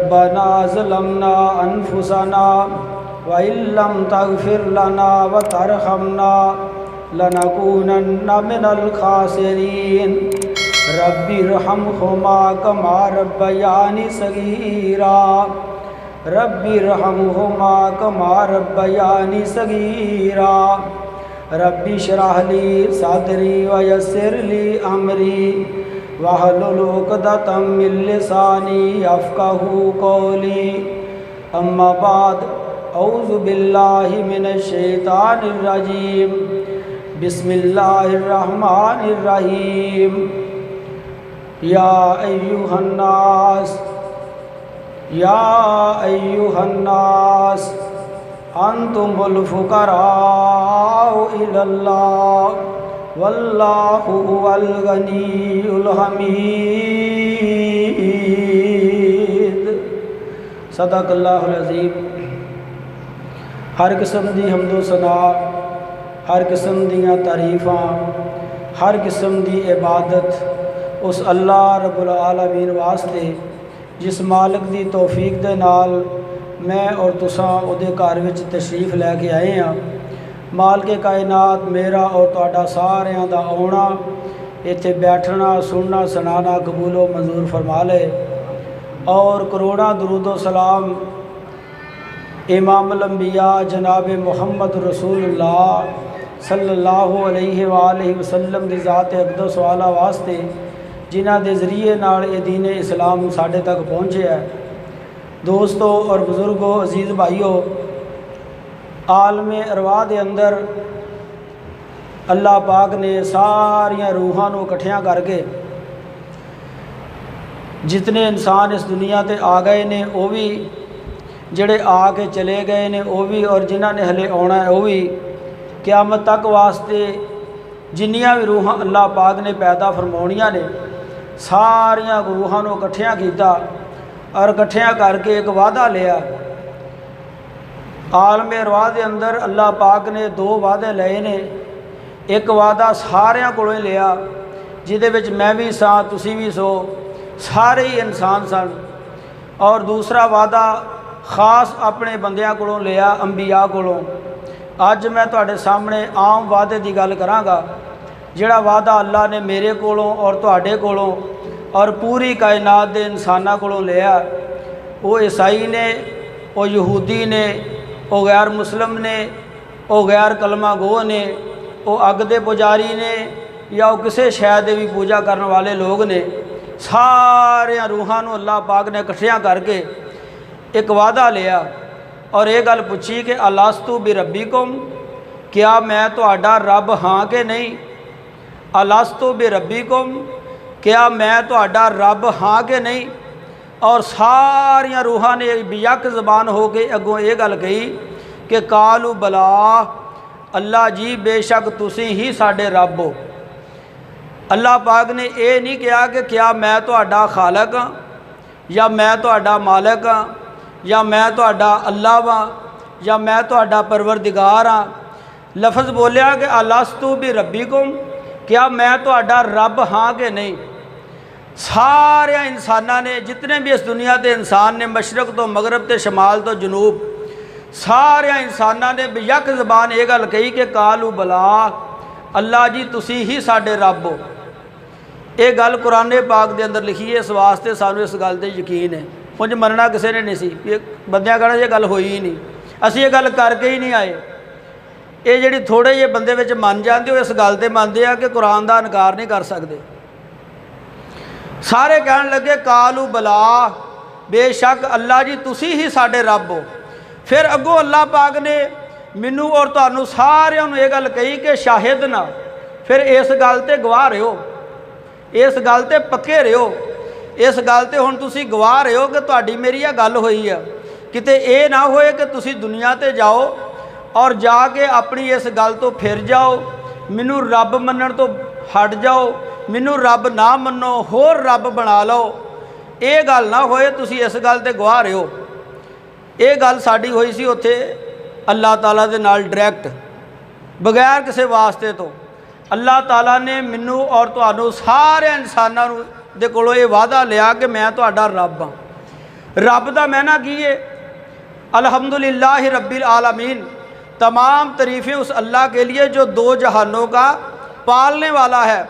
रब्बना ज़लमना अनफुसना व इल्लम तग़फिर लना व तरहमना लनकूनन्ना मिनल खासिरीन। रब्बिरहमहुमा कमा रब्बयानी सगीरा। रब्बिरहमहुमा कमा रब्बयानी सगीरा। रब्बि इश्रह ली सदरी व यस्सिर ली अमरी वहलुल उक़दतम मिन लिसानी यफ़क़हू क़ौली। अम्मा बाद, औज़ु बिल्लाहि मिनश शैतानिर रजीम। बिस्मिल्लाहिर रहमानिर रहीम। या अय्युहन्नास अंतुमुल फुक़राउ इलल्लाह वल्लाहु हुवल गनियुल हमीद। सदक़ल्लाहुल अज़ीम। हर किस्म दी हम्दो सना, हर किस्म दियां तारीफ़ां, हर किस्म दी इबादत उस अल्लाह रब्बुल आलमीन वास्ते जिस मालिक दी तौफीक दे नाल मैं और तुसां उहदे घर विच तशरीफ़ लैके आए हाँ। मालिक कायनात मेरा और तुहाडा सारियां दा आउणा, इत्थे बैठना, सुनना, सुनाना कबूलो मंजूर फरमा ले। और करोड़ां दुरूदो सलाम इमामुल अंबिया जनाब मुहम्मद रसूलुल्लाह सल्लल्लाहु अलैहि वालैहि वसल्लम दी ज़ात अक़दस वाला वास्ते जिन्हां दे ज़रिए नाल ये दीन इस्लाम साढ़े तक पहुँचे है। दोस्तों और बुज़ुर्गों, अजीज़ भाइयों, आलमे अरवाह दे अंदर अल्लाह पाक ने सारियां रूहां नूं इकट्ठियां करके जितने इंसान इस दुनिया ते आ गए ने वो भी, जिहड़े आके चले गए ने वो भी, और जिन्हां ने हले आउणा है वो भी, क़यामत तक वास्ते जिन्नियां भी रूहां अल्लाह पाक ने पैदा फरमाउणियां ने सारियां रूहां नूं इकट्ठियां कीता और इकट्ठियां करके एक वादा लिया। आलमे अरवाह दे अंदर अल्लाह पाक ने दो वादे लए ने। एक वादा सारियां कोलों लिया जिहदे विच मैं भी सां, तुसीं भी सो, सारे ही इंसान सन। और दूसरा वादा खास अपने बंदियां कोलों लिया, अंबिया कोलों। अज मैं तुहाडे सामने आम वादे की गल करांगा जिहड़ा वादा अल्लाह ने मेरे कोलों और तुहाडे कोलों और पूरी कायनात के इंसानां कोलों लिया। वो ईसाई ने, वो यहूदी ने, वो गैर मुस्लिम ने, वो गैर कलमा गो ने, वो अग दे पुजारी ने, या वो किसी शै दे भी पूजा करने वाले लोग ने, सारियां रूहां नूं अल्लाह पाक ने इकट्ठियां करके एक वादा लिया और ये गल पूछी कि अलस्तु बि रब्बिकुम, क्या मैं तुहाडा रब हाँ कि नहीं। अलस्तु बि रब्बिकुम, क्या मैं तुहाडा रब हाँ कि नहीं। और सारियां रूहां ने बियक ज़बान हो के अगों ये गल कही कि कालू बला, अल्लाह जी बेशक तुसी ही साडे रब हो। अल्लाह पाक ने यह नहीं कहा कि क्या मैं तुहाडा खालक हाँ, या मैं तुहाडा मालिक हाँ, या मैं तुहाडा अल्लाह वा, या मैं तुहाडा परवरदिगार हाँ। लफ्ज़ बोलिया कि अलस्तु बि रब्बिकुम, क्या मैं तुहाडा रब हाँ कि नहीं। सारे इंसाना ने, जितने भी इस दुनिया के इंसान ने, मशरक तो मगरब तो शमाल तो जनूब, सारे इंसाना ने बेयक ज़बान ये गल कही कि कालू बला, अल्लाह जी तुसी ही साडे रब हो। ये गल कुरान पाक के अंदर लिखी है। इस वास्ते सानू इस गल ते यकीन है। उंज मनना किसी ने नहीं सी, बंदियां कहना ये गल होई ही नहीं, असीं ये गल करके ही नहीं आए। ये जिहड़ी थोड़े जे बंदे विच मन जाते हो इस गल ते मनदे आ कि कुरान का इनकार नहीं कर सकते। सारे कहन लगे कालू बला, बेशक अल्लाह जी तुसी ही साडे रब हो। फिर अगों अल्लाह पाक ने मैनू और तुहानू सारिआं नूं ये गल कही कि शाहिद ना, फिर इस गल ते गवाह रहो, इस गल ते पक्के रहो, इस गल ते हुण तुसी गवाह रहो कि तुहाडी मेरी यह गल होई है। किते ये ना होए कि तुसी दुनिया ते जाओ और जाके अपनी इस गल तो फिर जाओ, मैनू रब मनण तो हट जाओ, मैनू रब ना मनो, होर रब बना लो। ये गल ना होए, तुसी इस गल ते गवाह रहो। ये गल साडी होई सी उत्थे अल्लाह ताला दे नाल डायरैक्ट, बगैर किसी वास्ते तो। अल्लाह ताला ने मैनू और तुहानू सारे इंसानां दे कोलों ये वादा लिया कि मैं तुहाडा रब हाँ। रब दा मैना की है? अल्हम्दुलिल्लाह रब्बिल आलमीन, तमाम तारीफ़ें उस अल्लाह के लिए जो दो जहानों का पालने वाला है।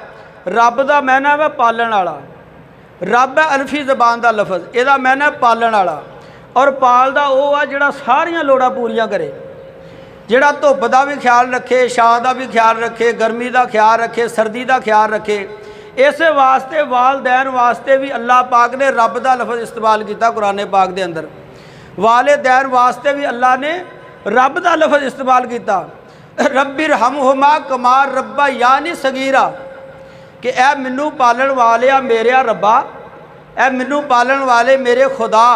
रब दा मैना है पालन वाला। रब है अल्फी ज़बान का लफज, यदा मैना पालन वाला। और पालदा वो आ जिहड़ा सारियां लोड़ां पूरियां करे, जिहड़ा धुप का भी ख्याल रखे, छां का भी ख्याल रखे, गर्मी का ख्याल रखे, सर्दी का ख्याल रखे। इस वास्ते वालदैन वास्ते भी अल्लाह पाक ने रब का लफज इस्तेमाल किया कुरान पाक के अंदर। वालिदैन वास्ते भी अल्लाह ने रब का लफज इस्तेमाल किया। रब्बिर हमहुमा कमा रब्बा यानी सगीरा, कि ए मैनू पालन वाले मेरे रब्बा, ए मैनू पालन वाले मेरे खुदा,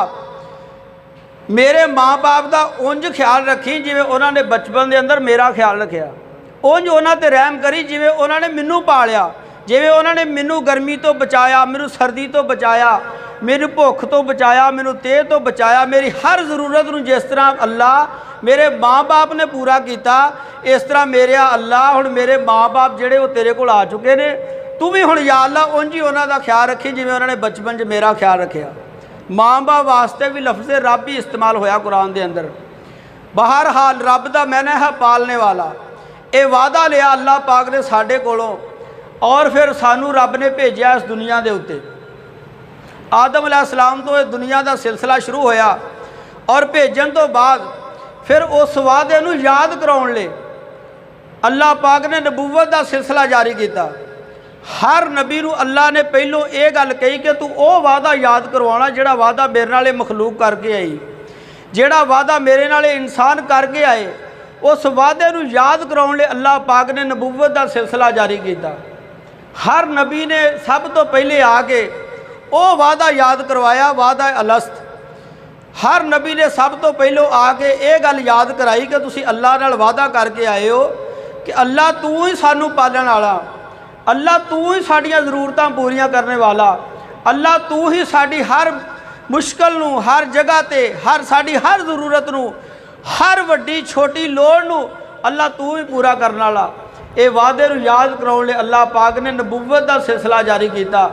मेरे माँ बाप का उंज ख्याल रखी जिवें उन्होंने बचपन के अंदर मेरा ख्याल रखा। उंज उन्होंने रहम करी जिवें उन्होंने मैनू पालिया, जिवें उन्होंने मैनू गर्मी तो बचाया, मैनू सर्दी तो बचाया, मेरी भुख तो बचाया, मैनू तेह तो बचाया। मेरी हर जरूरत नूं जिस तरह अल्लाह मेरे माँ बाप ने पूरा किया, इस तरह मेरे अल्लाह हुण मेरे माँ बाप जिहड़े वो तेरे कोल आ चुके ने, तू भी हुण या अल्लाह उंज ही उन्हां दा ख्याल रखी जिवें उन्होंने बचपन च मेरा ख्याल रखा। माँ बाप वास्ते भी लफ्ज़ रब ही इस्तेमाल होया कुरान के अंदर। बहरहाल रब दा मैना है पालने वाला। ये वादा लिया अल्लाह पाक ने साडे कोलों, और फिर सानू रब ने भेजा इस दुनिया के उत्ते। आदम अलैहिस्सलाम तो दुनिया का सिलसिला शुरू होया, और भेजन तो बाद फिर उस वादे नूं याद कराउण लई अल्लाह पाक ने नबूवत का सिलसिला जारी किया। हर नबी नूं अल्लाह ने पहलों ये गल कही कि तू वो वादा याद करवाना जिहड़ा वादा मेरे नाल मखलूक करके आई, जिहड़ा वादा मेरे नाल इंसान करके आए। उस वादे नूं याद कराउण लई अल्लाह पाक ने नबूवत का सिलसिला जारी किया। हर नबी ने सब तो पहले आके वो वादा याद करवाया, वादा अलस्त। हर नबी ने सब तो पहलों आके ये गल याद कराई कि तुसी अल्लाह नाल वादा करके आए हो कि अल्लाह तू ही सानू पालण वाला, अल्लाह तू ही साड़ियाँ जरूरतां पूरियां करने वाला, अल्लाह तू ही साड़ी हर मुश्किल नूं, हर जगह ते हर साड़ी हर जरूरत नूं, हर वड्डी छोटी लोड़ नूं अल्लाह तू ही पूरा करने वाला। ये वादे नूं याद कराउण लई अल्लाह पाक ने नबूवत का सिलसिला जारी किया।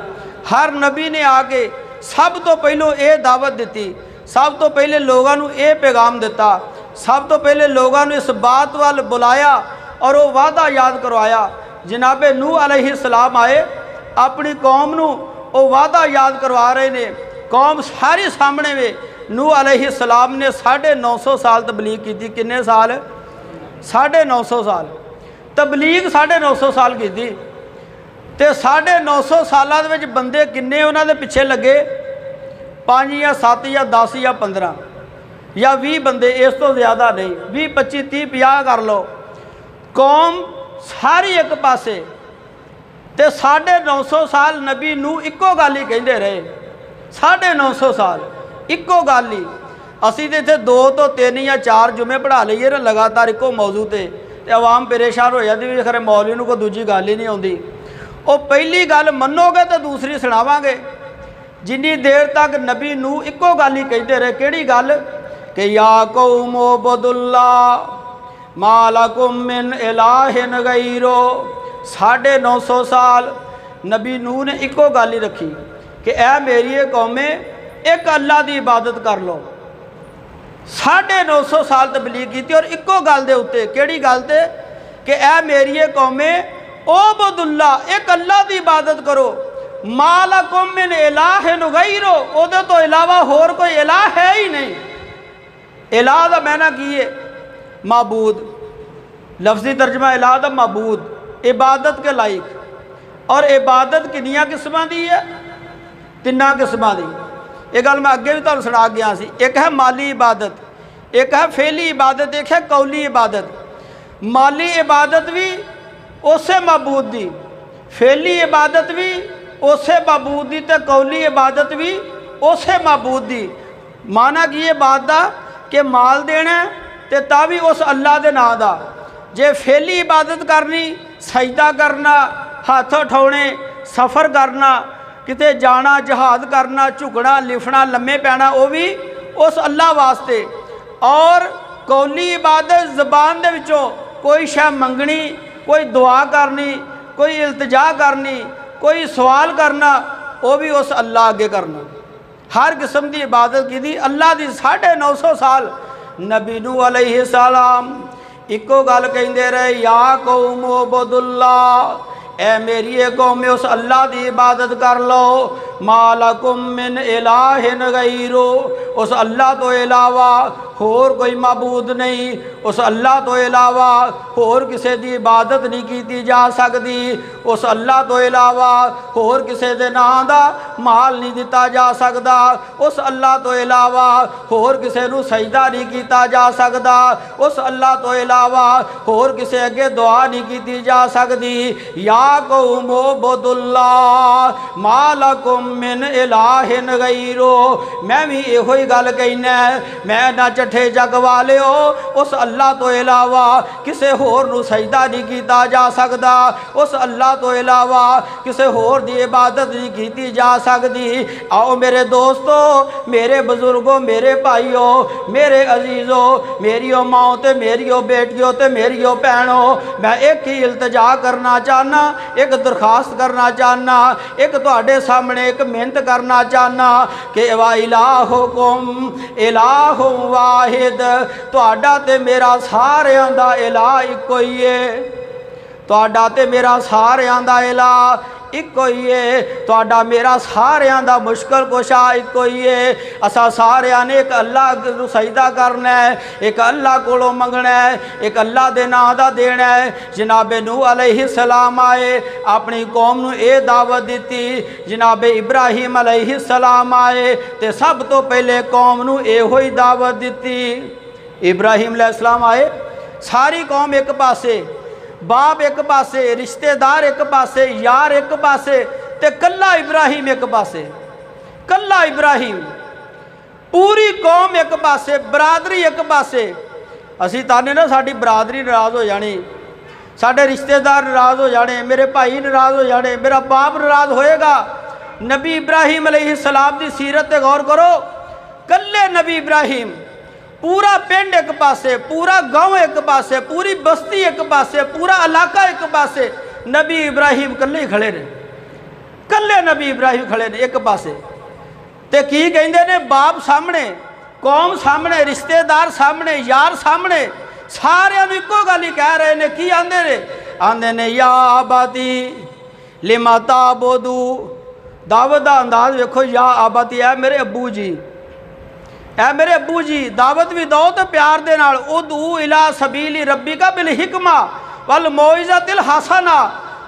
हर नबी ने आके सब तो पहलों ये दावत दी, सब तो पहले लोगों को यह पैगाम दिता, सब तो पहले लोगों को इस बात वाल बुलाया और वो वादा याद करवाया। जनाबे नूह अलैहिस्सलाम आए, अपनी कौम नूं वो वादा याद करवा रहे ने। कौम सारी सामने वे। नूह अलैहिस्सलाम ने 950 साल तबलीग की। किन्ने साल? 950 साल तबलीग 950 साल की। तो 950 सालों के बंदे किन्ने उन्होंने पिछे लगे? 5 या 7 या 10 या 15 या 20 बंदे, इस तो ज़्यादा नहीं। 20 25 30 50 कर लो। कौम सारी एक पासे। तो 950 साल नबी नूह इक्को गल ही कहते रहे। 950 साल इक्को गल ही। असी तो इतने 2 तो 3 या 4 जुमे पढ़ा लीए ना लगातार इक्को मौजू ते आवाम परेशान हो जाती भी खरे मौलवी नूं कोई दूजी गल ही नहीं आती। वो पहली गल मनोगे तो दूसरी सुनावांगे। जिन्नी देर तक नबी नूह इक्को गल ही कहते रहे। किहड़ी गल? कि या कौम उबुदुल्लाह मा लकुम मिन इलाहिन गैरो। 950 साल नबी नूह ने इक्को गल ही रखी कि ऐ मेरी कौमे एक अल्लाह की इबादत कर लो। 950 साल तबलीग की और इक्को गल दे उत्ते। किहड़ी गल ते? कि ऐ मेरी कौमे उबुदुल्लाह एक अल्लाह की इबादत करो। मा लकुम मिन इलाहिन गैरो, उहदे तो इलावा होर कोई इलाह है ही नहीं। इलाह दा मैना की है? माबूद। लफ्जी तर्जमा इलाह दा माबूद, इबादत के लायक। और इबादत कितनी किस्मां दी है? 3 किस्मां दी। ये गल मैं अगे भी तुहानूं सुना गया सी। एक है माली इबादत, एक है फेली इबादत, एक है कौली इबादत। माली इबादत भी उसे माबूद दी, फेली इबादत भी उसे माबूद दी, ते कौली इबादत भी उसे माबूद दी। माना की ये बात दा कि माल देना ते तां भी उस अल्लाह दे नां दा। जे फेली इबादत करनी, सजदा करना, हाथ उठाने, सफ़र करना, किते जाना, जहाद करना, झुकना, लिफना, लम्मे पैना, वो भी उस अल्लाह वास्ते। और कौली इबादत ज़बान दे विचों कोई शै मंगनी, कोई दुआ करनी, कोई इल्तिजा करनी, कोई सवाल करना, वो भी उस अल्लाह अगे करना। हर किस्म की इबादत की। अल्लाह की 950 साल नबी नूह अलैहिस्सलाम इको गल कहते रहे, या कौम उबुदुल्ला, ए मेरी कौम उस अल्लाह की इबादत कर लो, मालकुम मिन इलाहिन गैरो, उस अल्लाह तो इलावा होर कोई मबूद नहीं, उस अल्लाह तो इलावा होर किसी की इबादत नहीं की जा सकती, उस अल्लाह तो इलावा होर किसी के नाम का माल नहीं दिता जा सकता, उस अल्लाह तो इलावा होर किसी को सजदा नहीं किया जा सकता, उस अल्लाह तो इलावा होर किसी अगे दुआ नहीं की जा सकती। या कौम उबुदुल्ला मालकुम मिन इलाहिन गैरो, मैं भी इहो ही गल कहना, मैं ना ठे जग वाले हो, उस अल्लाह तो इलावा किसी होर नू सजदा नहीं किया जा सकता, उस अल्लाह तो इलावा किसी होर दी इबादत नहीं की जा सकती। आओ मेरे दोस्तों, मेरे बुजुर्गों, मेरे भाईओ, मेरे अजीज़ों, मेरियो माओ ते मेरियो बेटियों ते मेरियो भैनों, मैं एक ही इल्तजा करना चाहना, एक दरखास्त करना चाहना, एक तुहाडे सामने एक मिहनत करना चाहना कि वा इलाहुकुम इलाहुं वाहिद, तुहाडा ते मेरा सारियां दा इलाह इको ही है, तुहाडा ते मेरा सारियां दा इलाह इको ही है, तुहाडा मेरा सारियां दा मुश्किल कुशा इको ही है। असा सारियां ने एक अल्लाह नूं सजदा करना है, एक अल्लाह कोलों मंगना है, एक अल्लाह दे नाम दा देना है। जनाबे नूह अलैहिस्सलाम आए, अपनी कौम नूं ये दावत दी, जनाबे इब्राहिम अलैहिस्सलाम आए ते सब तो पहले कौम नूं इहो ही दावत दी। इब्राहिम अलैहिस्सलाम आए, सारी कौम एक पासे, बाप एक पासे, रिश्तेदार एक पासे, यार एक पासे, ते कल्ला इब्राहिम एक पासे, कल्ला इब्राहिम, पूरी कौम एक पासे, बरादरी एक पासे। असी ताने ना साड़ी बरादरी नाराज़ हो जानी, साढ़े रिश्तेदार नाराज़ हो जाने, मेरे भाई नाराज़ हो जाने, मेरा बाप नाराज़ होएगा। नबी इब्राहिम अलैहिस्सलाम की सीरत ते गौर करो, कल्ले नबी इब्राहिम, पूरा पिंड एक पासे, पूरा गांव एक पासे, पूरी बस्ती एक पासे, पूरा इलाका एक पासे, नबी इब्राहिम कल्ले ही खड़े ने, कल्ले नबी इब्राहिम खड़े ने एक पासे। ते की कहंदे ने, बाप सामने, कौम सामने, रिश्तेदार सामने, यार सामने, सारियां नूं इक्को गल ही कह रहे ने। की आंदे ने? आंदे ने या आबादी लिमा ताबुदू। दावत दा अंदाज वेखो, या आबादी, है मेरे अब्बू जी, ऐ मेरे अब्बू जी, दावत भी दो तो प्यार दे नाल, उदू इला सबीली रब्बी का बिल हिकमा वल मौइज़तिल हसना,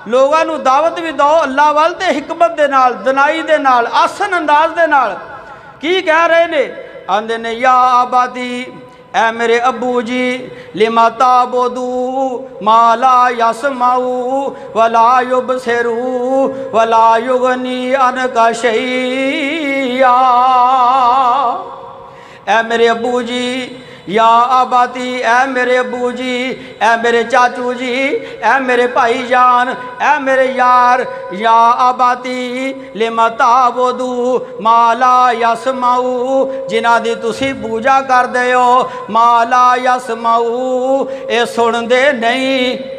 लोगों नूं दावत भी दो अल्लाह वाल ते हिकमत दे नाल, दनाई दे नाल, आसन अंदाज दे नाल। की कह रहे ने? आंदे ने या आबादी, ऐ मेरे अब्बू जी, लिमा ताबुदू माला यसमाऊ वला युबसिरू वला युगनी अनका शैया। ऐ मेरे अब्बू जी, या आबादी, ऐ मेरे अब्बू जी, ऐ मेरे चाचू जी, ऐ मेरे भाई जान, ऐ मेरे यार, या आबादी लिमा ताबुदू माला यसमाऊ, जिन्हां दी तुसी पूजा करदे हो, माला यसमाऊ, ये सुनदे नहीं।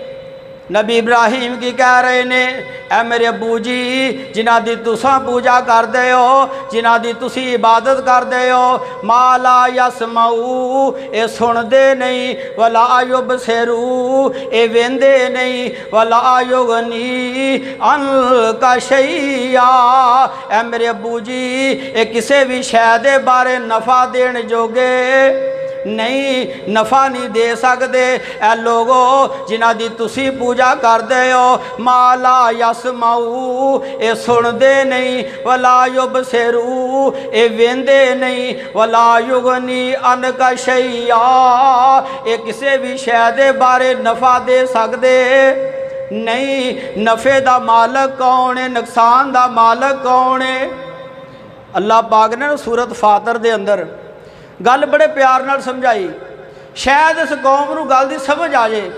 नबी इब्राहिम की कह रहे ने, ऐ मेरे अब्बू जी, जिन्हां दी तुसां पूजा करदे हो, जिन्हां दी तुसी इबादत करदे हो, माला यसमाऊ, ये सुनदे नहीं, वला युबसिरू, ये वेंदे नहीं, वला युगनी अनका शैया। ऐ मेरे अब्बू जी, ये किसी भी शै दे बारे नफ़ा देण जोगे नहीं, नफ़ा नहीं दे सकते। ऐ लोगो जिन्हां दी तुसी पूजा करदे हो, माला यसमाऊ, ये सुनदे नहीं, वला युबसिरू, ये वेंदे नहीं, वला युगनी अनका शैया, ये किसी भी शै दे बारे नफ़ा दे सकते नहीं। नफ़े दा मालक कौन है, नुकसान दा मालक कौन है? अल्लाह पाक ने सूरत फातर दे अंदर गल बड़े प्यार नाल समझाई, शायद इस कौम नूं गल दी समझ आ जाए,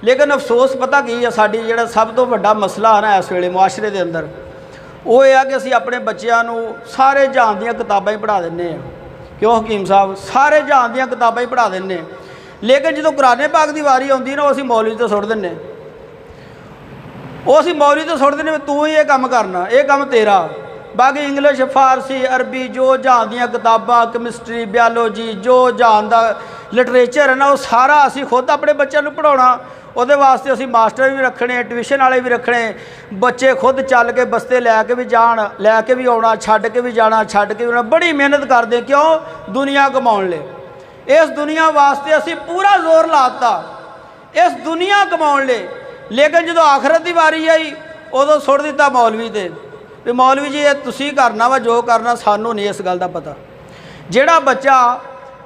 लेकिन अफसोस पता की है, साडी जिहड़ा सब तो वड्डा मसला है ना इस वेले मुआशरे दे अंदर, वो यह है कि असीं अपने बच्चों नूं सारे जहान दीयां किताबां ही पढ़ा दिंदे आ। क्यों हकीम साहब? सारे जहान दीयां किताबां ही पढ़ा दिंदे, लेकिन जो कुरान पाक की वारी आउंदी ना, असीं मौलवी तो सुट दिंदे, वो असीं मौलवी तो सुट दिंदे, तू ही ये काम करना, ये काम तेरा, बाकी इंग्लिश फारसी अरबी जो जहान दियाँ किताबां कैमिस्ट्री बायोलॉजी जो जहान दा लिटरेचर है ना वो सारा असी खुद अपने बच्चों को पढ़ाना। ਉਹਦੇ वास्ते असी मास्टर भी रखने ट्यूशन वाले भी रखने बच्चे खुद चल के बस्ते लैके भी जान लैके भी आना छड्ड के भी जाना छड्ड के भी आना बड़ी मेहनत करते क्यों दुनिया कमाने लिए। इस दुनिया वास्ते असी पूरा जोर लाता इस दुनिया कमाने लिए, लेकिन जो आखरत की वारी आई उदों सुट दिता मौलवी ते भी मौलवी जी ये तुसी करना वा जो करना सानू नहीं इस गल का पता। जिहड़ा बच्चा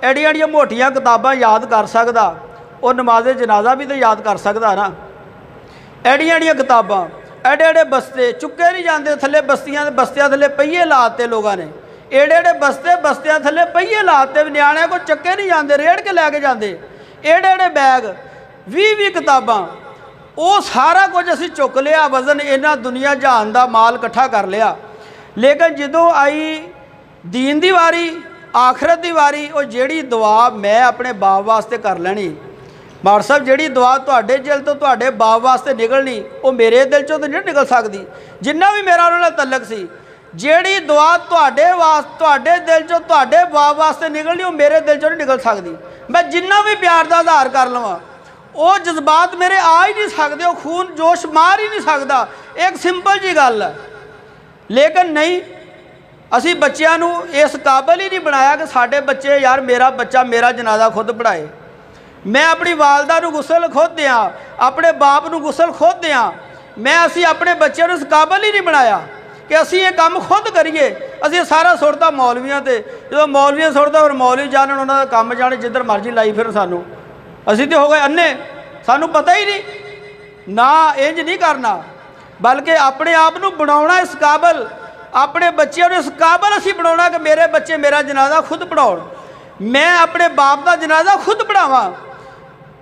एडियां एडियां मोटियां किताबां याद कर सकदा वो नमाज़े जनाजा भी तो याद कर सकता ना। एडियां एडियां किताबां एडे एडे बस्ते चुके नहीं जाते थले बस्तियां थले पहिए लाते लोगों ने एडे एडे बस्तियां थले पहिए लाते न्याणे को चक्के नहीं जाते रेड़ के लैके जाते एडे एडे बैग 20 किताबां वो सारा कुछ असी चुक लिया वजन इन्हां दुनिया जहान का माल इकट्ठा कर लिया। लेकिन जदों आई दीन की वारी आखरत की वारी वो जिहड़ी दुआ मैं अपने बाप वास्ते कर लैनी मार साहब जिहड़ी दुआ तुहाडे दिल तो तुहाडे बाप वास्ते निकलनी वो मेरे दिल चों तो नहीं निकल सकती। जिन्ना भी मेरा उन्हां नाल तलक सी जिहड़ी दुआ तुहाडे दिल चों तुहाडे बाप वास्ते निकलनी वो मेरे दिल चों नहीं निकल सकती। मैं जिन्ना भी प्यार का आधार कर लवां वो जज्बात मेरे आ ही नहीं सकते वो खून जोश मार ही नहीं सकता। एक सिंपल जी गल है। लेकिन नहीं असी बच्चों को इस काबिल ही नहीं बनाया कि साढ़े बच्चे यार मेरा बच्चा मेरा जनाजा खुद पढ़ाए। मैं अपनी वालदा को गुसल खुद दें अपने बाप को गुसल खुद दें। मैं असी अपने बच्चों को इस काबिल ही नहीं बनाया कि असी ये काम खुद करिए। असी सारा सुटता मौलवियों से जो मौलवियों सुटता और मौलवी जान उन्होंने काम जाने जिधर मर्जी लाई फिर सानू असी तो हो गए अन्ने सानू पता ही नहीं ना इंज नहीं करना बल्कि अपने आप को बनाना इस काबिल अपने बच्चों इस काबिल असी बनाना कि मेरे बच्चे मेरा जनाजा खुद पढ़ाओ। मैं अपने बाप का जनाजा खुद पढ़ावा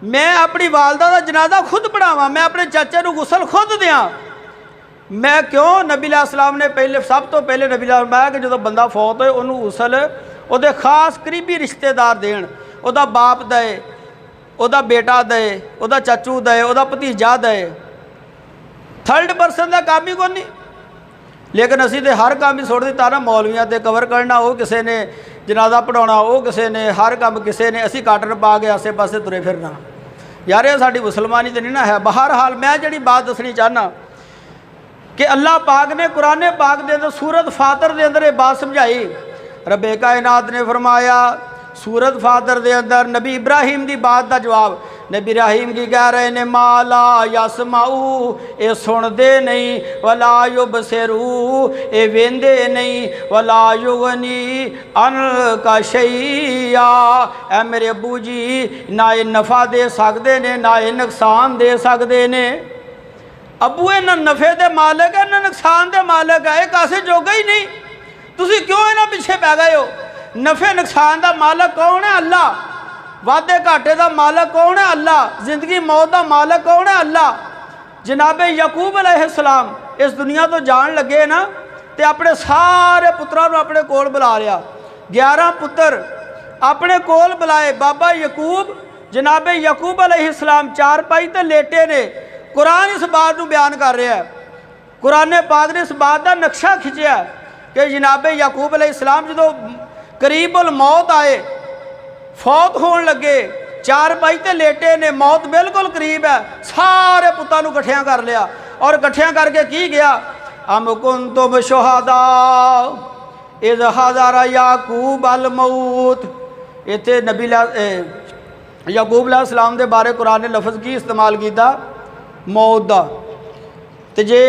मैं अपनी वालदा का जनाजा खुद पढ़ावा मैं अपने चाचे को गुसल खुद दें। मैं क्यों नबी अलैहिस्सलाम ने पहले सब तो पहले नबी फरमाया कि जो बंदा फौत होए उन्होंने गुसल वो खास करीबी रिश्तेदार देन उहदा बाप दे उहदा बेटा दे उहदा चाचू दे उहदा भतीजा दे थर्ड परसन का काम ही कोई नहीं। लेकिन असी तो हर काम ही सुट दिता ना मौलवियां ते कवर करना वो किसी ने जनाजा पढ़ाना वो किसी ने हर काम किसी ने असी काटन पा के आसे पासे तुरे फिरना यार ये साडी मुसलमानी तो नहीं ना है। बहरहाल मैं जी बात दसनी चाहना कि अल्लाह पाक ने कुरान पाक के अंदर सूरत फातर के अंदर ये बात समझाई। रब्बे कायनात ने फरमाया सूरत फातर के अंदर नबी इब्राहिम की बात का जवाब नबी इब्राहिम की कह रहे ने माला यसमाऊ ये सुनते नहीं वला युबसिरू ये वेंदे नहीं वला युगनी अन का शैया ए मेरे अबू जी ना ये नफ़ा दे सकते ने ना ये नुकसान दे सकते ने। अबू इन्ह नफ़े के मालिक है इन्ह नुकसान के मालिक है एक आसे जोगा ही नहीं तुसी क्यों इन्हों पिछे पै गए हो। नफ़े नुकसान का मालिक कौन है अल्लाह वादे घाटे का मालिक कौन है अल्लाह जिंदगी मौत का मालिक कौन है अल्लाह। जनाबे यकूब अलैहिस्सलाम इस दुनिया तो जान लगे ना तो अपने सारे पुत्रों को अपने कोल बुला लिया 11 पुत्र अपने कोल बुलाए। बाबा यकूब जनाबे यकूब अलैहिस्सलाम चारपाई ते लेटे ने। कुरान इस बात को बयान कर रहा है कुरान पाक ने इस बात का नक्शा खिंचा कि जनाबे यकूब अलैहिस्सलाम जो करीबुल मौत आए फौत होने लगे चारपाई ते लेटे ने मौत बिल्कुल करीब है सारे पुत्रों को इकट्ठिया कर लिया और इकट्ठिया करके की गया अम कुंतुम शुहदा इज़ हज़रा याकूब अल मौत। इत्थे नबी याकूब अलैहिस्सलाम के बारे कुरान ने लफ्ज़ की इस्तेमाल किया मौत का। तो जे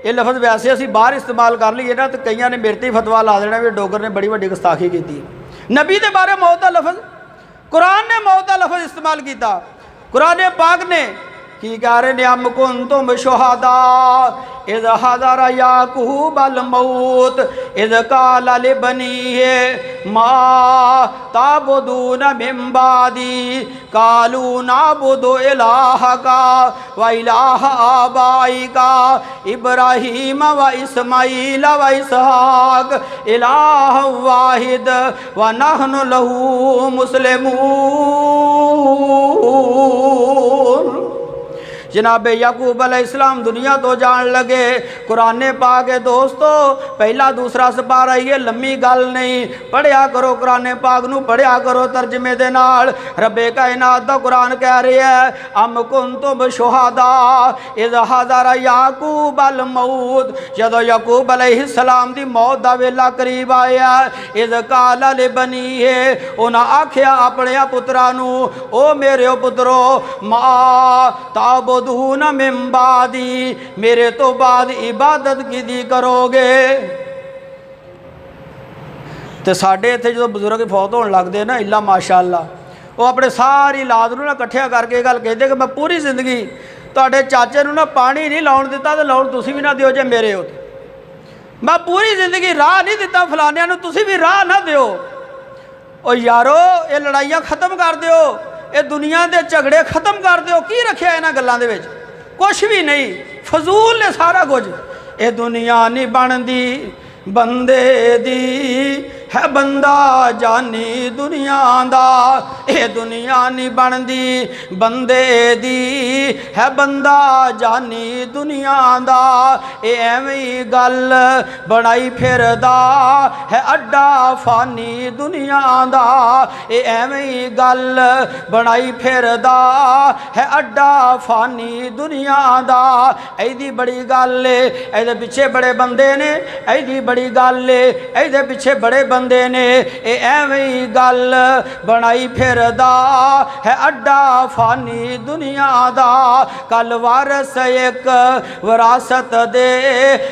ये लफ्ज़ वैसे असी बाहर इस्तेमाल कर लीए ना तो कईयां ने मेरे ते फतवा ला देना भी डोगर ने बड़ी वड्डी गुस्ताखी की। नबी के बारे मौत का लफ्ज़ कुरान ने मौत का लफ्ज़ इस्तेमाल किया। कुरान पाक ने की कह रहे अम कुंतुम शुहदा इज़ हज़रा याकूब अल मौत इज़ क़ाल लिबनीहि मा ताबुदून मिन बादी क़ालू नाबुदु इलाहका व इलाह आबाइका इब्राहीम व इस्माईल व इसहाक इलाह वाहिद व नहनु लहू मुस्लिमून। जनाबे याकूब अलैहिस्सलाम दुनिया तो जान लगे। कुरान पाक है दोस्तों, पहला दूसरा सपारा ये लम्मी गल नहीं, पढ़िया करो कुरान पाक नूं, पढ़िया करो तर्जमे दे नाल। रब्बे कायनात दा कुरान कह रहा है, अम कुंतुम शुहदा इज़ हज़रा याकूब अल मौत, जदों याकूब अलैहिस्सलाम दी मौत दा वेला करीब आया, इज़ काल लिबनी है, उन्हां आख्या अपने पुत्रा नूं, ओ मेरे पुत्रो मा ताबुदून मिन बादी, मेरे तो बाद इबादत किदी करोगे। तो साढ़े इत्थे जो बजुर्ग फौत होने लगते ना, इला माशाअल्लाह, वो अपने सारी औलाद नूं ना इकट्ठिया करके गल कहते कि मैं पूरी जिंदगी तुहाडे चाचे नूं ना पानी नहीं लाउण दिता, तो लाउण तुसीं भी ना दिओ जे मेरे हो। मैं पूरी जिंदगी राह नहीं दिता फलानियां नूं, तुसीं भी राह ना दिओ। ओ यारो, ये लड़ाइयां खत्म कर दिओ, ये दुनिया के झगड़े खत्म कर दिओ। की रखिया इन्हां गल्लां दे विच? कुछ भी नहीं, फजूल ने सारा कुछ। ये दुनिया नहीं बनदी बंदे दी, है बंदा जानी दुनिया दा। ये दुनिया नहीं बनदी बंदे दी, है बंदा जानी दुनिया दा। ये एवें गल बनाई फिरदा है अड्डा फानी दुनिया दा। ये एवें गल बनाई फिरदा है अड्डा फानी दुनिया दा। ऐदी बड़ी गल है, ऐदे पिछे बड़े बंदे ने, ऐदी बड़ी गल है, ऐदे पिछे बड़े बंदे ने। ये एवें गल बनाई फिरदा है अड्डा फानी दुनिया दा। कल वारस एक विरासत दे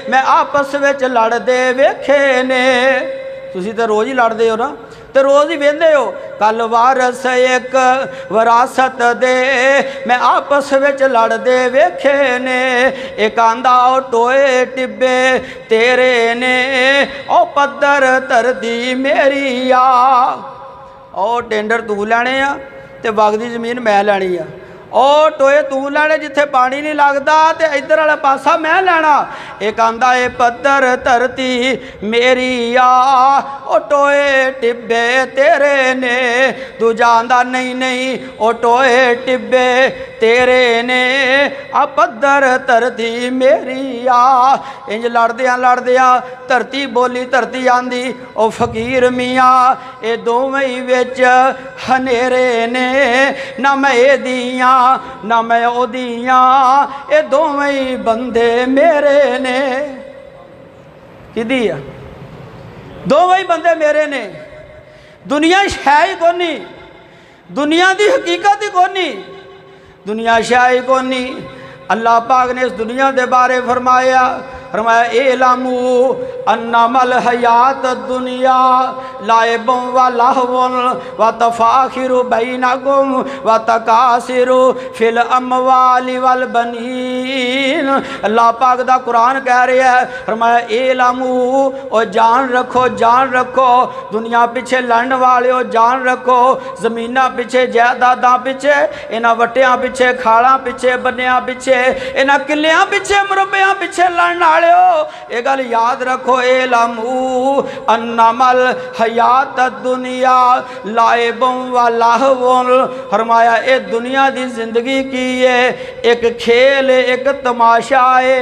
मैं आपस विच लड़दे वेखे ने। तुसीं तो रोज़ ही लड़दे हो ना, तो रोज़ ही वेंदे हो। कल वारस एक विरासत दे मैं आपस विच लड़दे वेखे ने। एक आंदा ओ टोए टिब्बे तेरे ने, ओ पत्थर धरती मेरी आ। ओ टेंडर तू लैणे आ ते वगदी ज़मीन मैं लैणी आ। ओ टोए तू लैणे जिथे पानी नहीं लगता, तो इधर वाला पासा मैं लैना। एक आंदा ए पत्थर धरती मेरी आ, ओ टोए टिब्बे तेरे ने। दूजा आंदा नहीं नहीं, ओ टोए टिब्बे तेरे ने, आ पत्थर धरती मेरी आ। इंज लड़दियां धरती बोली, धरती आंदी ओ फकीर मियाँ ये दोवें विच हनेरे ने, ना मैं एदियां ना मैं ओदियां, ये दोवें बंदे मेरे ने। किदी आ? दोवें बंदे मेरे ने। दुनिया है ही कोनी, दुनिया की हकीकत ही कोनी, दुनिया है ही कोनी। अल्लाह पाक ने इस दुनिया के बारे फरमाया, ए लामू अन्नमल हयात दुनिया लाइबुम व लहवुन व तफाखिरु बैनकुम व तकासिरु फिल अमवालि वल बनीन। अल्लाह पाक दा कुरान कह रहा है, फरमाया ए लामू, ओ जान रखो, जान रखो, दुनिया पिछे लड़न वाले हो जान रखो। जमीना पिछे, जायदादां पिछे, इन्हां वटियां पिछे, खालां पिछे, बन्नियां पिछे, इन्हां किलियां पिछे, मुरब्बियां पिछे लड़न वाले हो। ये गल याद रखो, ए लामू अन्नमल हयात दुनिया लाइबुम व लहवुन। फरमाया ये दुनिया की जिंदगी की है, एक खेल है, एक तमाशा है।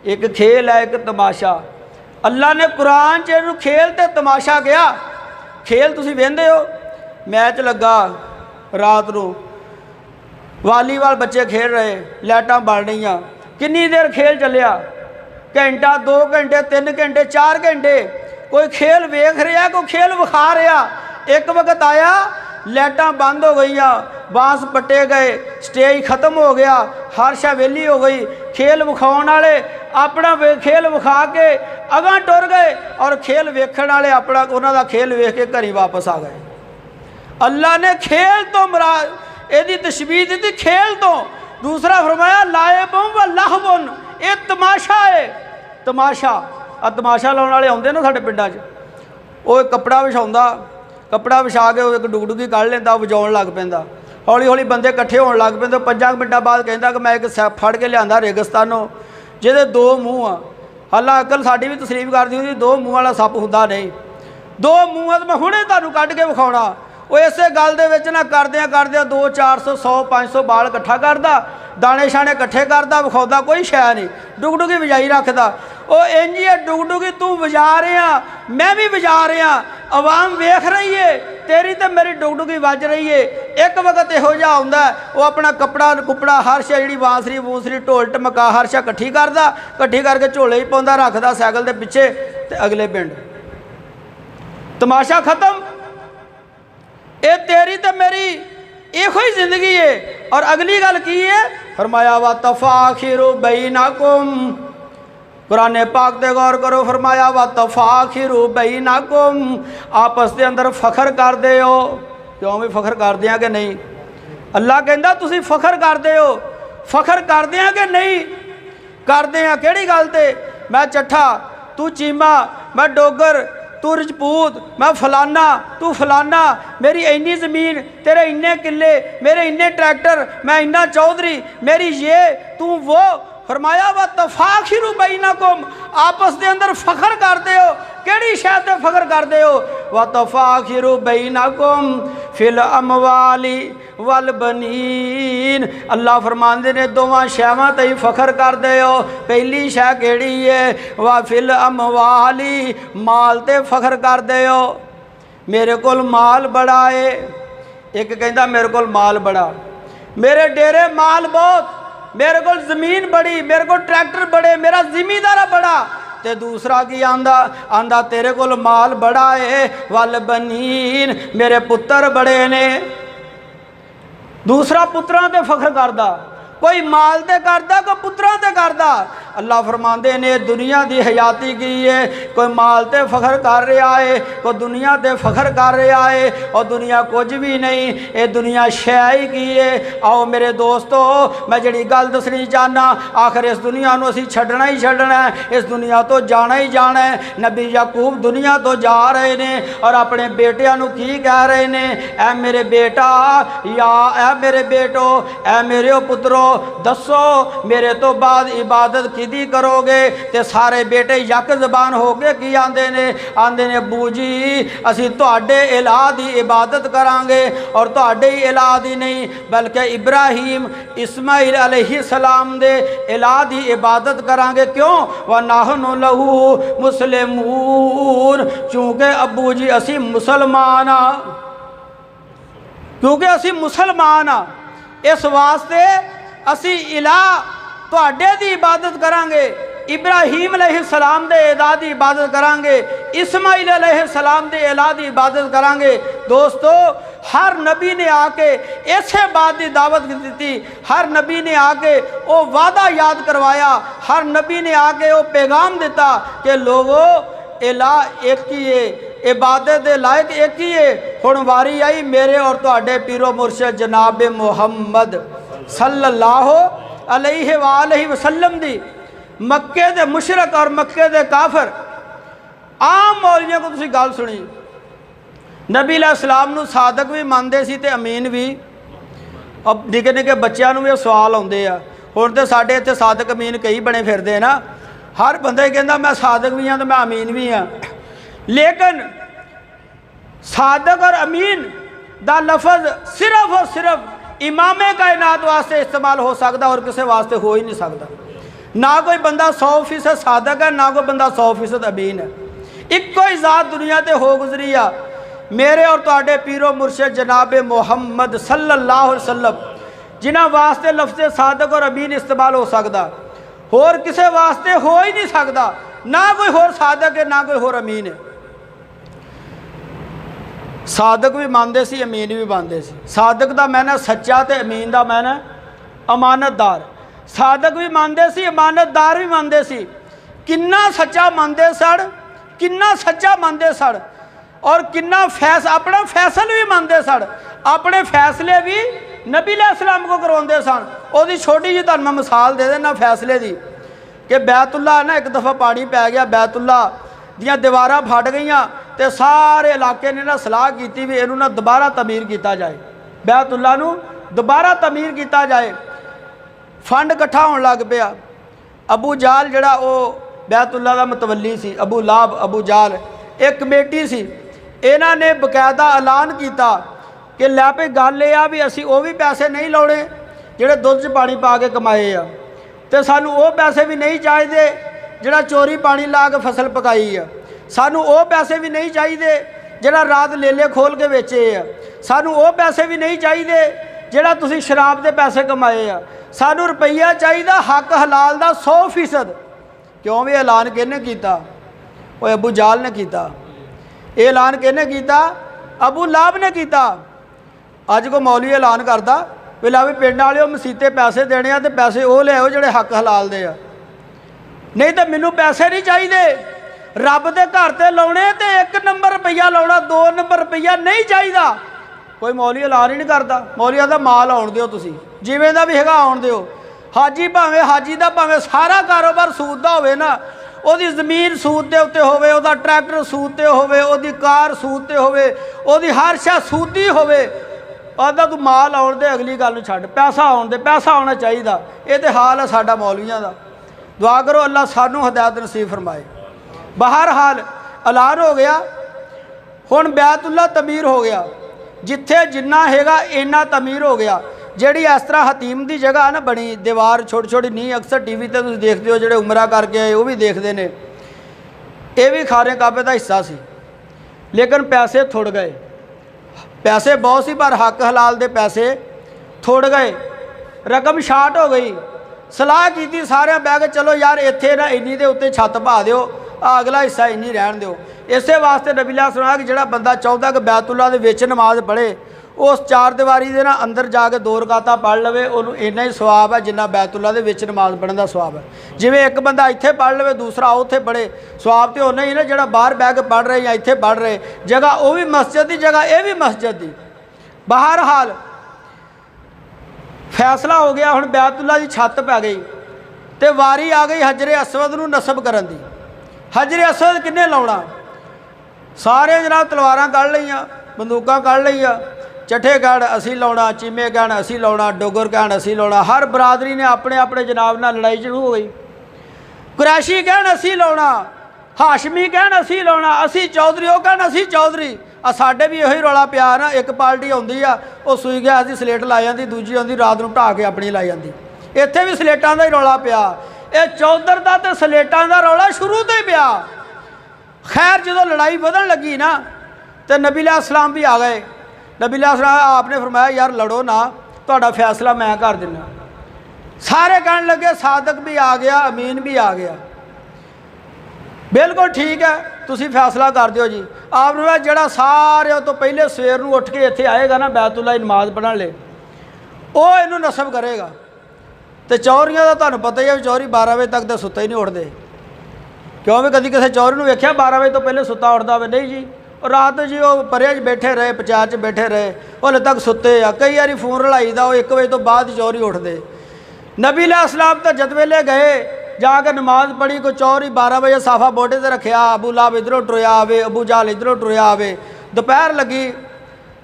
एक खेल है, एक तमाशा। अल्लाह ने कुरान च खेल ते तमाशा कहा। खेल तुसीं वेंदे हो, मैच लगा रात को, वालीबाल बच्चे खेल रहे, लाइटां बल रही, कितनी देर खेल चलिया, घंटा, 2 घंटे, 3 घंटे, 4 घंटे। कोई खेल वेख रहा, कोई खेल विखा रहा। एक वक्त आया लाइटां बंद हो गई, बांस पट्टे गए, स्टेज खत्म हो गया, हर शा वेली हो गई। खेल विखाउण वाले अपना खेल विखा के अगां टुर गए, और खेल वेखण वाले अपना उन्हां दा खेल वेख के घरी वापस आ गए। अल्लाह ने खेल तो मुराद इहदी तशबीह दी, खेल तो। दूसरा फरमाया लाइबुम व लहवुन, ये तमाशा है, तमाशा। आ तमाशा लाने वाले आउंदे ना साडे पिंडां 'च, वो कपड़ा विछाउंदा, कपड़ा विछा के एक डुगडुगी कढ़ लेंदा, वजाउण लग पैंदा। हौली हौली बंदे इकट्ठे होने लग पैंदे। 5 मिनटां बाद कहंदा कि मैं एक फड़ के लिआंदा रेगिस्तानों, जिहदे 2 मूँह आ। हालां अकल साडी भी तसलीफ करदी हुंदी, 2 मूँह वाला सप हुंदा नहीं। 2 मूँह तो मैं हुणे तुहानूं कढ के विखाउणा। वो इसे गल दे विच ना करदियां करदियां 200 400 100 500 बाल इकट्ठा करदा, दाने शाने इकट्ठे करता विखाउंदा कोई शै नहीं, डुगडुगी वजाई रखदा। वो इंज ही है, डुगडुगी तू वजा रहा मैं भी वजा रहा, आवाम वेख रही है, तेरी तो मेरी डुगडुगी वज रही है। एक वक्त इहो जिहा आउंदा वो अपना कपड़ा कुपड़ा हर शै जिहड़ी बांसरी बूसरी ढोल ढमका हर शै इकट्ठी करदा, इकट्ठी करके झोले ही पाउंदा रखदा साइकिल के पिछे ते अगले पिंड। तमाशा खत्म। ये तेरी तो मेरी इहो ही जिंदगी है। और अगली गल की है, फरमाया वा तफाखिरु बैनकुम, कुरान पाक ते गौर करो, फरमाया वा तफाखिरु बैनकुम, आपस के अंदर फखर करते हो। क्यों भी फखर करते हैं कि नहीं? अल्लाह कहता तुसी फखर करते हो, फखर करते हैं कि नहीं? करते हैं। किहड़ी गल ते? मैं चट्ठा, तू चीमा, मैं डोगर, तू रजपूत, मैं फलाना, तू फलाना, मेरी इन्नी ज़मीन, तेरे इन्ने किले, मेरे इन्ने ट्रैक्टर, मैं इन्ना चौधरी, मेरी ये, तू वो। फरमाया व तफाखिरु बैनकुम, आपस के अंदर फखर करते हो। केड़ी शै ते फखर करते हो? व तफाखिरु बैनकुम फिल अमवाली वल बनीन, अल्लाह फरमांदे ने दोवां शैवां ते ही फखर करते हो। पहली शै केड़ी है? व फिल अमवाली, माल ते फखर करते हो। मेरे कोल माल बड़ा है। एक कहंदा मेरे कोल माल बड़ा, मेरे डेरे माल बहुत, मेरे को ज़मीन बड़ी, मेरे को ट्रैक्टर बड़े, मेरा जिमीदार बड़ा। ते दूसरा की आंदा आंदा तेरे को माल बड़ा है, वल बनीन, मेरे पुत्र बड़े ने। दूसरा पुत्रां ते फखर करदा, कोई माल ते करदा, कोई पुत्रां ते करदा। अल्लाह फरमांदे ने दुनिया की हयाती की है, कोई माल ते फखर कर रहा है, कोई दुनिया ते फखर कर रहा है। और दुनिया कुछ भी नहीं, ये दुनिया शै ही की है। आओ मेरे दोस्तों, मैं जिहड़ी गल दसनी चाहना, आखिर इस दुनिया नूं असीं छड्डना ही छड्डना है, इस दुनिया तो जाना ही जाना है। नबी याकूब दुनिया तो जा रहे ने और अपने बेटियां नूं की कह रहे ने, ऐ मेरे बेटा, या ऐ मेरे बेटो, ऐ मेरे पुत्रो, दसो मेरे तो बाद इबादत किदी करोगे? ते सारे बेटे यक जबान हो के की आंदे ने? आंदे ने अबू जी असी तुहाडे इलाह दी इबादत करांगे, और तुहाडे ही इलाह दी नहीं बल्कि इब्राहीम इस्माइल अलैहिस्सलाम दे इलाह दी इबादत करांगे। क्यों? व नाहनु लहू मुस्लिमून, क्योंकि अबू जी असी मुसलमान आ, क्योंकि असी मुसलमान आ, इस वास्ते असी इलाह तुहाडे दी इबादत करांगे। इब्राहीम अलैहिस्सलाम दे इलाह दी इबादत करांगे, इस्माइल अलैहिस्सलाम दे इलाह दी इबादत करांगे। दोस्तों, हर नबी ने आके ऐसे बात की दावत दी, हर नबी ने आके वो वादा याद करवाया, हर नबी ने आके वो पैगाम दिता कि लोगों इलाह एक ही है, इबादत दे लायक एक ही है। हुण वारी आई मेरे और तुहाडे पीरो मुर्शिद जनाब मुहम्मद सल्लल्लाहु अलैहि वसल्लम दी। मक्के दे मुशरक और मक्के दे काफर आम मौलवियों को तुसीं गल सुनी, नबी अलैहिस्सलाम नूं सादक भी मानते सी ते अमीन भी। अब निके निके बच्चों नूं भी सवाल आउंदे आ, हुण ते साडे इत्थे सादक अमीन कई बने फिरदे ना, हर बंदा कहंदा मैं सादक भी हाँ तो मैं अमीन भी हाँ। लेकिन सादक और अमीन दा लफज सिर्फ और सिर्फ इमामे कायनात वास्ते इस्तेमाल हो सकता और किसी वास्ते हो ही नहीं सकता। ना कोई बंदा 100% सादक है, ना कोई बंदा 100% अमीन है। इक्को ही ज़ात दुनिया ते हो गुजरी आ, मेरे और तुहाडे पीरो मुर्शिद जनाब मुहम्मद सल्लल्लाहु अलैहि वसल्लम, जिन्हां वास्ते लफ्ज़ सादक और अमीन इस्तेमाल हो सकता, होर किसी वास्ते हो ही नहीं सकता। ना कोई होर सादक है, ना कोई होर अमीन है। सादक भी मानते सी, अमीन भी मानते सी। सादक का मैना सच्चा ते अमीन का मैना अमानतदार। सादक भी मानते सी, अमानतदार भी मानते सी। किन्ना सच्चा मानते सड़, किन्ना सच्चा मानते सड़, और किन्ना अपना फैसल भी मानते सड़। अपने फैसले भी नबी अलैहिस्सलाम को करवाते सन। उसकी छोटी जी तुहानूं मैं मिसाल दे देना फैसले की, कि बैतुल्ला ना एक दफ़ा पानी पै गया, बैतुल्ला दियां दीवारां फट गईयां, तो सारे इलाके ने ना सलाह की भी इनू ना दोबारा तमीर किया जाए, बैतुल्ला नूं दोबारा तमीर किया जाए। फंड इकट्ठा होने लग पिया। अबू जाल जिहड़ा वो बैतुल्ला का मतवली सी, अबू लाब अबू जाल, एक कमेटी सी, इन्हां ने बकायदा ऐलान किया कि लै पे गल यह भी असी वो भी पैसे नहीं लाने, ਜਿਹੜੇ ਦੁੱਧ 'ਚ ਪਾਣੀ ਪਾ ਕੇ ਕਮਾਏ ਆ, ਤੇ ਸਾਨੂੰ ਉਹ ਪੈਸੇ ਵੀ ਨਹੀਂ ਚਾਹੀਦੇ ਜਿਹੜਾ ਚੋਰੀ ਪਾਣੀ ਲਾ ਕੇ ਫਸਲ ਪਕਾਈ ਆ। ਸਾਨੂੰ ਉਹ ਪੈਸੇ ਵੀ ਨਹੀਂ ਚਾਹੀਦੇ ਜਿਹੜਾ ਰਾਤ ਲੇਲੇ ਖੋਲ ਕੇ ਵੇਚੇ ਆ। ਸਾਨੂੰ ਉਹ ਪੈਸੇ ਵੀ ਨਹੀਂ ਚਾਹੀਦੇ ਜਿਹੜਾ ਤੁਸੀਂ ਸ਼ਰਾਬ ਦੇ ਪੈਸੇ ਕਮਾਏ ਆ। ਸਾਨੂੰ ਰੁਪਈਆ ਚਾਹੀਦਾ ਹੱਕ ਹਲਾਲ ਦਾ 100%। ਕਿਉਂ ਵੀ ਐਲਾਨ ਕਿਹਨੇ ਕੀਤਾ? ਉਹ ਅਬੂ ਜਾਲ ਨੇ ਕੀਤਾ। ਇਹ ਐਲਾਨ ਕਿਹਨੇ ਕੀਤਾ? ਅਬੂ ਲਾਹਬ ਨੇ ਕੀਤਾ। ਅੱਜ ਕੋ ਮੌਲਵੀ ਐਲਾਨ ਕਰਦਾ ਵੀ ਲਾ ਵੀ ਪਿੰਡ ਵਾਲਿਓ ਮਸੀਤੇ ਪੈਸੇ ਦੇਣੇ ਆ, ਤੇ ਪੈਸੇ ਉਹ ਲਿਆਓ ਜਿਹੜੇ ਹੱਕ ਹਲਾਲ ਦੇ ਆ, ਨਹੀਂ ਤਾਂ ਮੈਨੂੰ ਪੈਸੇ ਨਹੀਂ ਚਾਹੀਦੇ। ਰੱਬ ਦੇ ਘਰ ਤੇ ਲਾਉਣੇ ਤੇ 1 ਨੰਬਰ ਰੁਪਈਆ ਲਾਉਣਾ, 2 ਨੰਬਰ ਰੁਪਈਆ ਨਹੀਂ ਚਾਹੀਦਾ। ਕੋਈ ਮੌਲਵੀ ਐਲਾਨ ਹੀ ਨਹੀਂ ਕਰਦਾ। ਮੌਲਵੀਆਂ ਦਾ ਮਾਲ ਆਉਣ ਦਿਓ, ਤੁਸੀਂ ਜਿਵੇਂ ਦਾ ਵੀ ਹੈਗਾ ਆਉਣ ਦਿਓ। ਹਾਜੀ ਭਾਵੇਂ ਹਾਜੀ ਦਾ ਭਾਵੇਂ ਸਾਰਾ ਕਾਰੋਬਾਰ ਸੂਦ ਦਾ ਹੋਵੇ ਨਾ, ਉਹਦੀ ਜ਼ਮੀਨ ਸੂਦ ਦੇ ਉੱਤੇ ਹੋਵੇ, ਉਹਦਾ ਟਰੈਕਟਰ ਸੂਦ ਤੇ ਹੋਵੇ, ਉਹਦੀ ਕਾਰ ਸੂਦ ਤੇ ਹੋਵੇ, ਉਹਦੀ ਹਰ ਸ਼ੈ ਸੂਦੀ ਹੋਵੇ, ਉਹਦਾ ਤੂੰ ਮਾਲ ਆਉਣ ਦੇ, ਅਗਲੀ ਗੱਲ ਨੂੰ ਛੱਡ, ਪੈਸਾ ਆਉਣ ਦੇ, ਪੈਸਾ ਆਉਣਾ ਚਾਹੀਦਾ। ਇਹ ਤੇ ਹਾਲ ਹੈ ਸਾਡਾ ਮੌਲਵੀਆਂ ਦਾ। ਦੁਆ ਕਰੋ ਅੱਲਾ ਸਾਨੂੰ ਹਦਾਇਤ ਨਸੀਬ ਫਰਮਾਏ। ਬਹਰਹਾਲ ਐਲਾਨ ਹੋ ਗਿਆ, ਹੁਣ ਬੈਤੁੱਲਾ ਤਮੀਰ ਹੋ ਗਿਆ, ਜਿੱਥੇ ਜਿੰਨਾ ਹੈਗਾ ਇੰਨਾ ਤਮੀਰ ਹੋ ਗਿਆ। ਜਿਹੜੀ ਇਸ ਤਰ੍ਹਾਂ ਹਤੀਮ ਦੀ ਜਗ੍ਹਾ ਨਾ ਬਣੀ, ਦੀਵਾਰ ਛੋਟੀ ਛੋਟੀ ਨਹੀਂ, ਅਕਸਰ ਟੀਵੀ ਤੇ ਤੁਸੀਂ ਦੇਖਦੇ ਹੋ, ਜਿਹੜੇ ਉਮਰਾ ਕਰਕੇ ਆਏ ਉਹ ਵੀ ਦੇਖਦੇ ਨੇ। ਇਹ ਵੀ ਖਾਰੇ ਕਾਬੇ ਦਾ ਹਿੱਸਾ ਸੀ, ਲੇਕਿਨ ਪੈਸੇ ਥੁੜ ਗਏ। ਪੈਸੇ ਬਹੁਤ ਸੀ ਪਰ ਹੱਕ ਹਲਾਲ ਦੇ ਪੈਸੇ ਥੁੜ ਗਏ, ਰਕਮ ਸ਼ਾਰਟ ਹੋ ਗਈ। ਸਲਾਹ ਕੀਤੀ ਸਾਰਿਆਂ ਬਹਿ ਕੇ, ਚਲੋ ਯਾਰ ਇੱਥੇ ਨਾ ਇੰਨੀ ਦੇ ਉੱਤੇ ਛੱਤ ਪਾ ਦਿਓ, ਆ ਅਗਲਾ ਹਿੱਸਾ ਇੰਨੀ ਰਹਿਣ ਦਿਓ। ਇਸੇ ਵਾਸਤੇ ਨਬੀ ਅੱਲਾਹ ਸੁਣਾ ਕਿ ਜਿਹੜਾ ਬੰਦਾ ਚਾਹੁੰਦਾ ਕਿ ਬੈਤੁੱਲਾ ਦੇ ਵਿੱਚ ਨਮਾਜ਼ ਪੜ੍ਹੇ, ਉਸ 4 ਦੀਵਾਰੀ ਦੇ ਨਾ ਅੰਦਰ ਜਾ ਕੇ 2 ਰਕਾਤਾਂ ਪੜ੍ਹ ਲਵੇ, ਉਹਨੂੰ ਇੰਨਾ ਹੀ ਸਵਾਬ ਹੈ ਜਿੰਨਾ ਬੈਤੁੱਲਾ ਦੇ ਵਿੱਚ ਨਮਾਜ਼ ਪੜ੍ਹਨ ਦਾ ਸਵਾਬ ਹੈ। ਜਿਵੇਂ ਇੱਕ ਬੰਦਾ ਇੱਥੇ ਪੜ੍ਹ ਲਵੇ, ਦੂਸਰਾ ਉੱਥੇ ਪੜ੍ਹੇ, ਸਵਾਬ ਤੇ ਉਨਾ ਹੀ ਨਾ ਜਿਹੜਾ ਬਾਹਰ ਬਹਿ ਕੇ ਪੜ੍ਹ ਰਹੇ ਜਾਂ ਇੱਥੇ ਪੜ੍ਹ ਰਹੇ। ਜਗ੍ਹਾ ਉਹ ਵੀ ਮਸਜਿਦ ਦੀ ਜਗ੍ਹਾ, ਇਹ ਵੀ ਮਸਜਿਦ ਦੀ। ਬਹਰਹਾਲ ਫੈਸਲਾ ਹੋ ਗਿਆ, ਹੁਣ ਬੈਤੁੱਲਾ ਦੀ ਛੱਤ ਪੈ ਗਈ ਤੇ ਵਾਰੀ ਆ ਗਈ ਹਜਰੇ ਅਸਵਦ ਨੂੰ ਨਸਬ ਕਰਨ ਦੀ। ਹਜਰੇ ਅਸਵਦ ਕਿੰਨੇ ਲਾਉਣਾ? ਸਾਰੇ ਜਨਾਬ ਤਲਵਾਰਾਂ ਕੱਢ ਲਈਆਂ, ਬੰਦੂਕਾਂ ਕੱਢ ਲਈਆਂ, ਚੱਠੇ ਕਹਿਣ ਅਸੀਂ ਲਾਉਣਾ, ਚੀਮੇ ਕਹਿਣ ਅਸੀਂ ਲਾਉਣਾ, ਡੋਗਰ ਕਹਿਣ ਅਸੀਂ ਲਾਉਣਾ। ਹਰ ਬਰਾਦਰੀ ਨੇ ਆਪਣੇ ਆਪਣੇ ਜਨਾਬ ਨਾਲ ਲੜਾਈ ਸ਼ੁਰੂ ਹੋ ਗਈ। ਕੁਰੈਸ਼ੀ ਕਹਿਣ ਅਸੀਂ ਲਾਉਣਾ, ਹਾਸ਼ਮੀ ਕਹਿਣ ਅਸੀਂ ਲਾਉਣਾ, ਅਸੀਂ ਚੌਧਰੀ, ਉਹ ਕਹਿਣ ਅਸੀਂ ਚੌਧਰੀ। ਆ ਸਾਡੇ ਵੀ ਇਹੋ ਹੀ ਰੌਲਾ ਪਿਆ ਨਾ, ਇੱਕ ਪਾਰਟੀ ਆਉਂਦੀ ਆ, ਉਹ ਸੂਈ ਗਿਆ ਦੀ ਸਲੇਟ ਲਾ ਜਾਂਦੀ, ਦੂਜੀ ਆਉਂਦੀ ਰਾਤ ਨੂੰ ਢਾਹ ਕੇ ਆਪਣੀ ਲਾ ਜਾਂਦੀ। ਇੱਥੇ ਵੀ ਸਲੇਟਾਂ ਦਾ ਹੀ ਰੌਲਾ ਪਿਆ। ਇਹ ਚੌਧਰ ਦਾ ਤੇ ਸਲੇਟਾਂ ਦਾ ਰੌਲਾ ਸ਼ੁਰੂ ਤੋਂ ਹੀ ਪਿਆ। ਖੈਰ ਜਦੋਂ ਲੜਾਈ ਵਧਣ ਲੱਗੀ ਨਾ, ਤੇ ਨਬੀ अलैहि सलाम भी आ गए। नबी अलैहि सलाम आपने फरमाया यार लड़ो ना, ਤੁਹਾਡਾ फैसला मैं कर देना। सारे कहने लगे सादक भी आ गया, अमीन भी आ गया, बिल्कुल ठीक है, तुसी फैसला कर दिओ जी। आपने फरमाया ਜਿਹੜਾ ਸਾਰਿਆਂ ਤੋਂ ਪਹਿਲੇ ਸਵੇਰ ਨੂੰ ਉੱਠ ਕੇ ਇੱਥੇ ਆਏਗਾ ਨਾ ਬੈਤੁੱਲਾ ਨਮਾਜ਼ ਪੜ੍ਹਨ ਲਈ, ਉਹ ਇਹਨੂੰ ਨਸਬ ਕਰੇਗਾ। ਤੇ ਚੌਰੀਆਂ ਦਾ ਤੁਹਾਨੂੰ ਪਤਾ ਹੀ ਹੈ, ਚੌਰੀ 12 ਵਜੇ ਤੱਕ ਤਾਂ ਸੁੱਤਾ ਹੀ ਨਹੀਂ ਉੱਠਦੇ। ਕਿਉਂ ਵੀ ਕਦੀ ਕਿਸੇ ਚੌਰੀ ਨੂੰ ਵੇਖਿਆ 12 ਵਜੇ ਤੋਂ ਪਹਿਲੇ ਸੁੱਤਾ ਉੱਠਦਾ ਹੋਵੇ? ਨਹੀਂ ਜੀ, ਰਾਤ ਜੀ ਉਹ ਪਰਿਆਂ 'ਚ ਬੈਠੇ ਰਹੇ, ਪੰਚਾਇਤ 'ਚ ਬੈਠੇ ਰਹੇ, ਉਹ ਹਲੇ ਤੱਕ ਸੁੱਤੇ ਆ। ਕਈ ਵਾਰੀ ਫੋਨ ਰਲਾਈਦਾ, ਉਹ 1 ਵਜੇ ਤੋਂ ਬਾਅਦ ਚੌਰੀ ਉੱਠਦੇ। ਨਬੀ अलैहि सलाम ਤਾਂ ਜਦ ਵੇਲੇ ਗਏ, ਜਾ ਕੇ ਨਮਾਜ਼ ਪੜ੍ਹੀ, ਕੋਈ ਚੌਰੀ 12 ਵਜੇ ਸਾਫਾ ਬੋਟੇ 'ਤੇ ਰੱਖਿਆ, ਅਬੂ ਲਾਹਬ ਇੱਧਰੋਂ ਟੁਰਿਆ ਆਵੇ, ਅਬੂ ਜਾਹਲ ਇੱਧਰੋਂ ਟੁਰਿਆ ਆਵੇ। ਦੁਪਹਿਰ ਲੱਗੀ,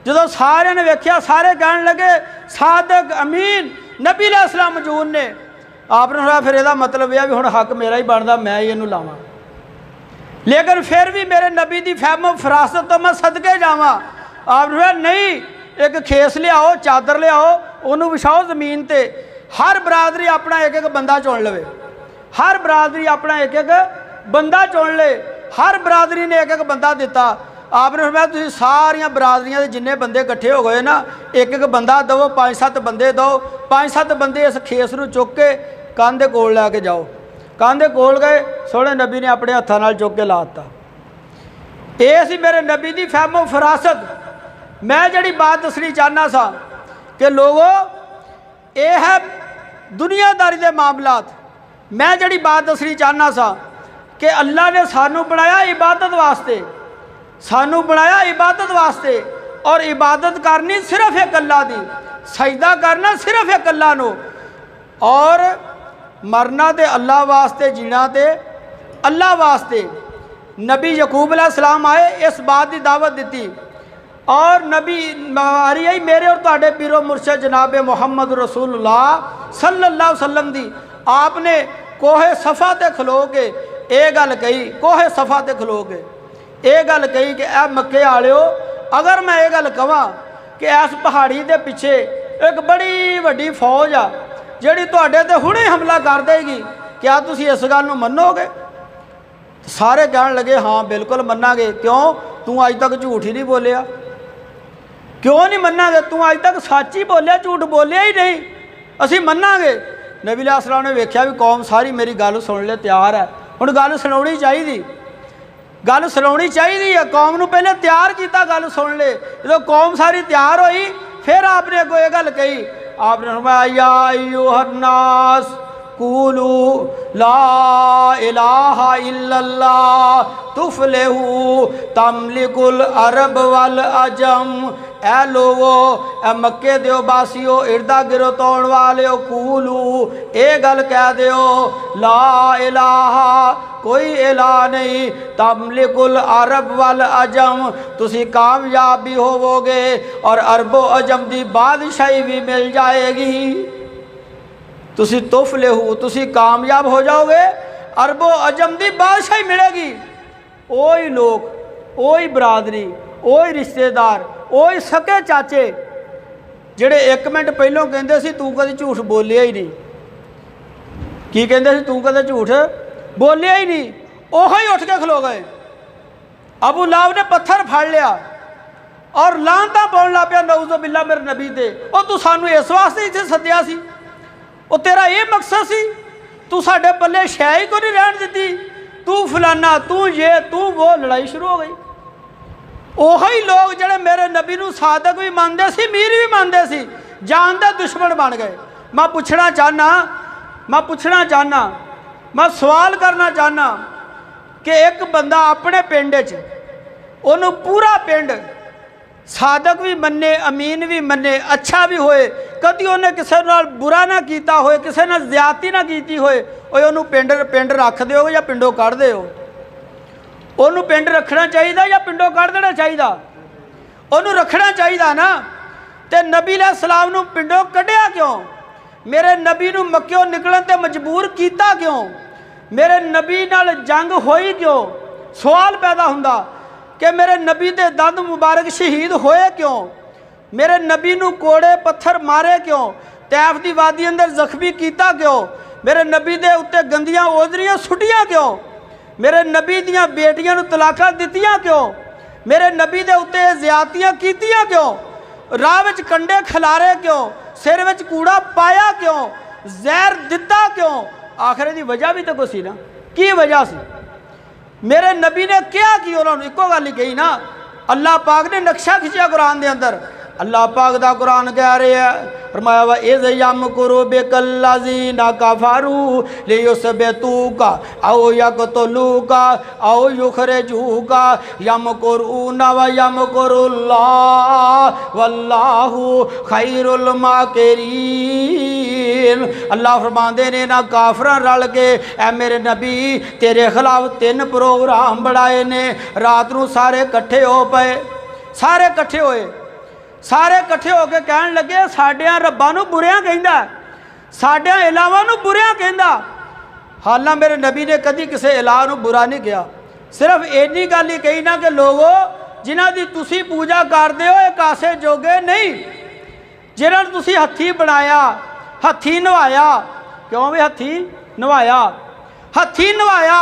ਜਦੋਂ ਸਾਰਿਆਂ ਨੇ ਵੇਖਿਆ, ਸਾਰੇ ਕਹਿਣ ਲੱਗੇ ਸਾਦਕ ਅਮੀਨ ਨਬੀ अलैहि सलाम ਮੌਜੂਦ ਨੇ। ਆਪ ਨੇ ਹੋਇਆ ਫਿਰ ਇਹਦਾ ਮਤਲਬ ਇਹ ਆ ਵੀ ਹੁਣ ਹੱਕ ਮੇਰਾ ਹੀ ਬਣਦਾ, ਮੈਂ ਹੀ ਇਹਨੂੰ ਲਾਵਾਂ। लेकिन फिर भी मेरे नबी की फहमो फरासत तो मैं सदके जावा। आपने नहीं, एक खेस लियाओ, चादर लियाओ, उन्होंने विछाओ जमीन ते। हर बरादरी अपना एक एक बंदा चुन लवे, हर बरादरी अपना एक एक बंदा चुन ले। हर बरादरी ने एक एक बंदा दिता। आपने फरमाया तुसीं सारियां बरादरियां दे जिन्ने बंदे इकट्ठे हो गए ना, एक एक बंदा दो, 5-7 बंदे दो, 5-7 बंदे इस खेस नूं चुक के कंध दे कोल लैके जाओ। कंध कोल गए, सोहणे नबी ने अपने हत्थां नाल चुक के ला दिता। ये सी मेरे नबी की फहमो फरासत। मैं जिहड़ी बात दसनी चाहना सा कि लोगो ये है दुनियादारी के मामलात। मैं जिहड़ी बात दसनी चाहना सा कि अल्लाह ने सानू बनाया इबादत वास्ते, सानू बनाया इबादत वास्ते, और इबादत करनी सिर्फ एक अल्लाह दी, सजदा करना सिर्फ एक अल्लाह नू, और मरना तो अल्लाह वास्ते, जीना तो अल्लाह वास्ते। नबी यकूब अलैहि सलाम आए, इस बात की दावत दी, और नबी मारी आई मेरे और तुहाडे पीरो मुर्शद जनाब मुहम्मद रसूलुल्लाह सल्लल्लाहु अलैहि वसल्लम दी। आपने कोहे सफ़ा ते खलो के ये गल कही, कोहे सफ़ा ते खलो के ये गल कही कि ए मक्के वालिओ, अगर मैं ये गल कहां कि इस पहाड़ी के पिछे एक बड़ी वड्डी फौज आ जिहड़ी तुहाडे ते हुणे हमला कर देगी, क्या तुसीं इस गल नूं मन्नोगे? सारे कहण लगे हाँ बिल्कुल मन्नांगे। क्यों? तू अज तक झूठ ही नहीं बोलिया। क्यों नहीं मन्नांगे? तू अज तक सच ही बोलिया, झूठ बोलिया ही नहीं, असीं मन्नांगे। नबी अलैहि सलाम ने वेख्या भी कौम सारी मेरी गल सुन ले तैयार है, हुण गल सुनाउणी चाहिदी, गल सुनाउणी चाहिदी है। कौम नूं पहले तैयार कीता गल सुन ले। जो कौम सारी तैयार होई फिर आपने अगों ये गल कही। आपने फरमाया या अय्युहन्नास कूलू ला इलाहा इल्लल्लाह तुफलिहू तमलिकुल अरब वल अजम। ए लोगो, ए मक्के दिओ बासियो, इर्दा गिरो तौण वालिओ, कूलू ये गल कह दिओ ला इलाहा कोई इला नहीं, तमलिकुल अरब वल अजम तुसी कामयाब भी होवोगे और अरबो अजम दी बादशाही भी मिल जाएगी। तुसी तुफलिहू तुसी कामयाब हो जाओगे, अरबो अजम दी बादशाही मिलेगी। ओही लोग, ओही बरादरी, ओही रिश्तेदार, ओही सके चाचे जिहड़े एक मिनट पहलों कहंदे सी तू कदे झूठ बोलिया ही नहीं, की कहंदे सी तू कदे झूठ बोलिया ही नहीं, ओह ही उठ के खलो गए। अबू लाहब ने पत्थर फाड़ लिया और लानता पाउण लग पिया नऊज़ बिल्ला मेरे नबी ते। ओ तू सानू इस वास्ते इत्थे सद्दिया सी, ओ तेरा ये मकसद सी, तू साडे पल्ले शै ही कोई नहीं रहन दित्ती, तू फलाना तू ये तू वो। लड़ाई शुरू हो गई। ओही लोग जिहड़े मेरे नबी नूं सादक भी मानते सी, मीर भी मानते सी, जान दे दुश्मन बन गए। मैं पुछना चाहना मैं सवाल करना चाहना कि एक बंदा अपने पिंड च उन्होंने पूरा पिंड सादक भी मन्ने, अमीन भी मन्ने, अच्छा भी होए, कदी उन्हें किसी नाल बुरा ना कीता होए, किसी नाल ज़्यादती ना कीती होए, उन्होंने पिंड रख दिओ या पिंडों कढ़ दिओ? उन्होंने पिंड रखना चाहिए या पिंडों कढ़ देना चाहिए? उन्होंने रखना चाहिए ना। तो नबी अलैहि सलाम नूं पिंडों कढ़िया क्यों? मेरे नबी नूं मक्कियों निकलन ते मजबूर कीता क्यों? मेरे नबी नाल जंग होई क्यों? सवाल पैदा हुंदा कि मेरे नबी दे दंद मुबारक शहीद होए क्यों? मेरे नबी नूं कोड़े पत्थर मारे क्यों? तैफ दी वादी अंदर जख्मी कीता क्यों? मेरे नबी दे उत्ते गंदियां ओजरियां सुटियां क्यों? मेरे नबी दियां बेटियां नूं तलाकां दित्तियां क्यों? मेरे नबी दे उत्ते ज़्यादतियां कीतियां क्यों? राह विच कंडे खिलारे क्यों? सिर विच कूड़ा पाया क्यों? जहर दिता क्यों? आखिर दी वजह भी तो कोई सी ना, की वजह सी? मेरे नबी ने क्या की? उन्होंने इको गल ही कही ना। अल्लाह पाक ने नक्शा खिंचा कुरान के अंदर। अल्लाह पाक दा कुरान कह रहे हैं, फरमाया वा इज़ यमकुरु बिकल्लज़ीना कफ़रू लियुस्बितूका औ यक़्तुलूका औ युख़रिजूका यमकुरूना व यमकुरुल्लाह वल्लाहु खैरुल माकिरीन। अल्लाह फरमांदे ने ना काफरां रल के ऐ मेरे नबी तेरे खिलाफ 3 प्रोग्राम बनाए ने। रात नूं सारे कट्ठे हो पे, सारे कट्ठे होए, सारे कट्ठे होकर कहन लगे साडियां रब्बां नूं बुरियां कहिंदा, साडियां इलाहां नूं बुरियां कहिंदा। हालां मेरे नबी ने कदी किसी इलाह नूं बुरा नहीं किया, सिर्फ इन्नी गल ही कही ना कि लोगो जिन्हां दी तुसीं पूजा करदे हो ये कासे जोगे नहीं, जिन्हां नूं तुसीं हत्थी बनाया, हत्थी नवाया। क्यों भी हत्थी नवाया? हत्थी नवाया,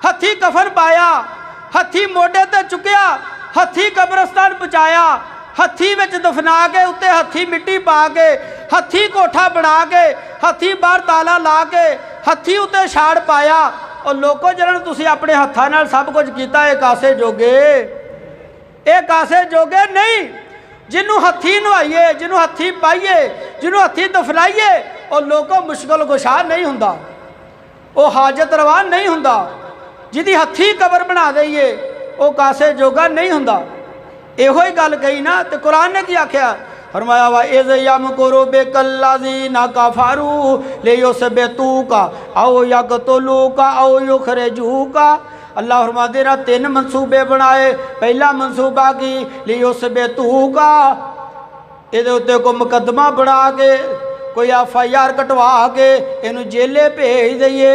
हत्थी कफन पाया, हत्थी मोढे ते चुकिया, हत्थी कब्रस्तान पहुँचाया, हत्थी विच दफना के उत्ते हत्थी मिट्टी पा के, हत्थी कोठा बना के, हत्थी बाहर ताला ला के, हत्थी उत्ते छाड़ पाया। और लोगों जिन्होंने तुसीं अपने हत्थां नाल सब कुछ किया ये कासे जोगे? ये कासे जोगे नहीं। जिन्हों हत्थी नवाइए, जिन्हों हत्थी पाइए, जिन्हों हत्थी दफनाइए और लोगों मुश्किल गुशा नहीं हुंदा, वो हाजत रवा नहीं हुंदा। जिहदी हत्थी कबर बना दईए वो कासे जोगा नहीं हुंदा। इहो ही गल कही ना। तो कुरान ने की आख्या? फरमाया वा इज़ यमकुरु बिकल्लज़ीना कफ़रू लियुस्बितूका औ यक़्तुलूका औ युख़रिजूका। अल्लाह फरमाते ना 3 मनसूबे बनाए। पहला मनसूबा की लियुस्बितूका, इहदे उत्ते कोई मुकदमा बना के, कोई FIR कटवा के इनू जेले भेज दईए।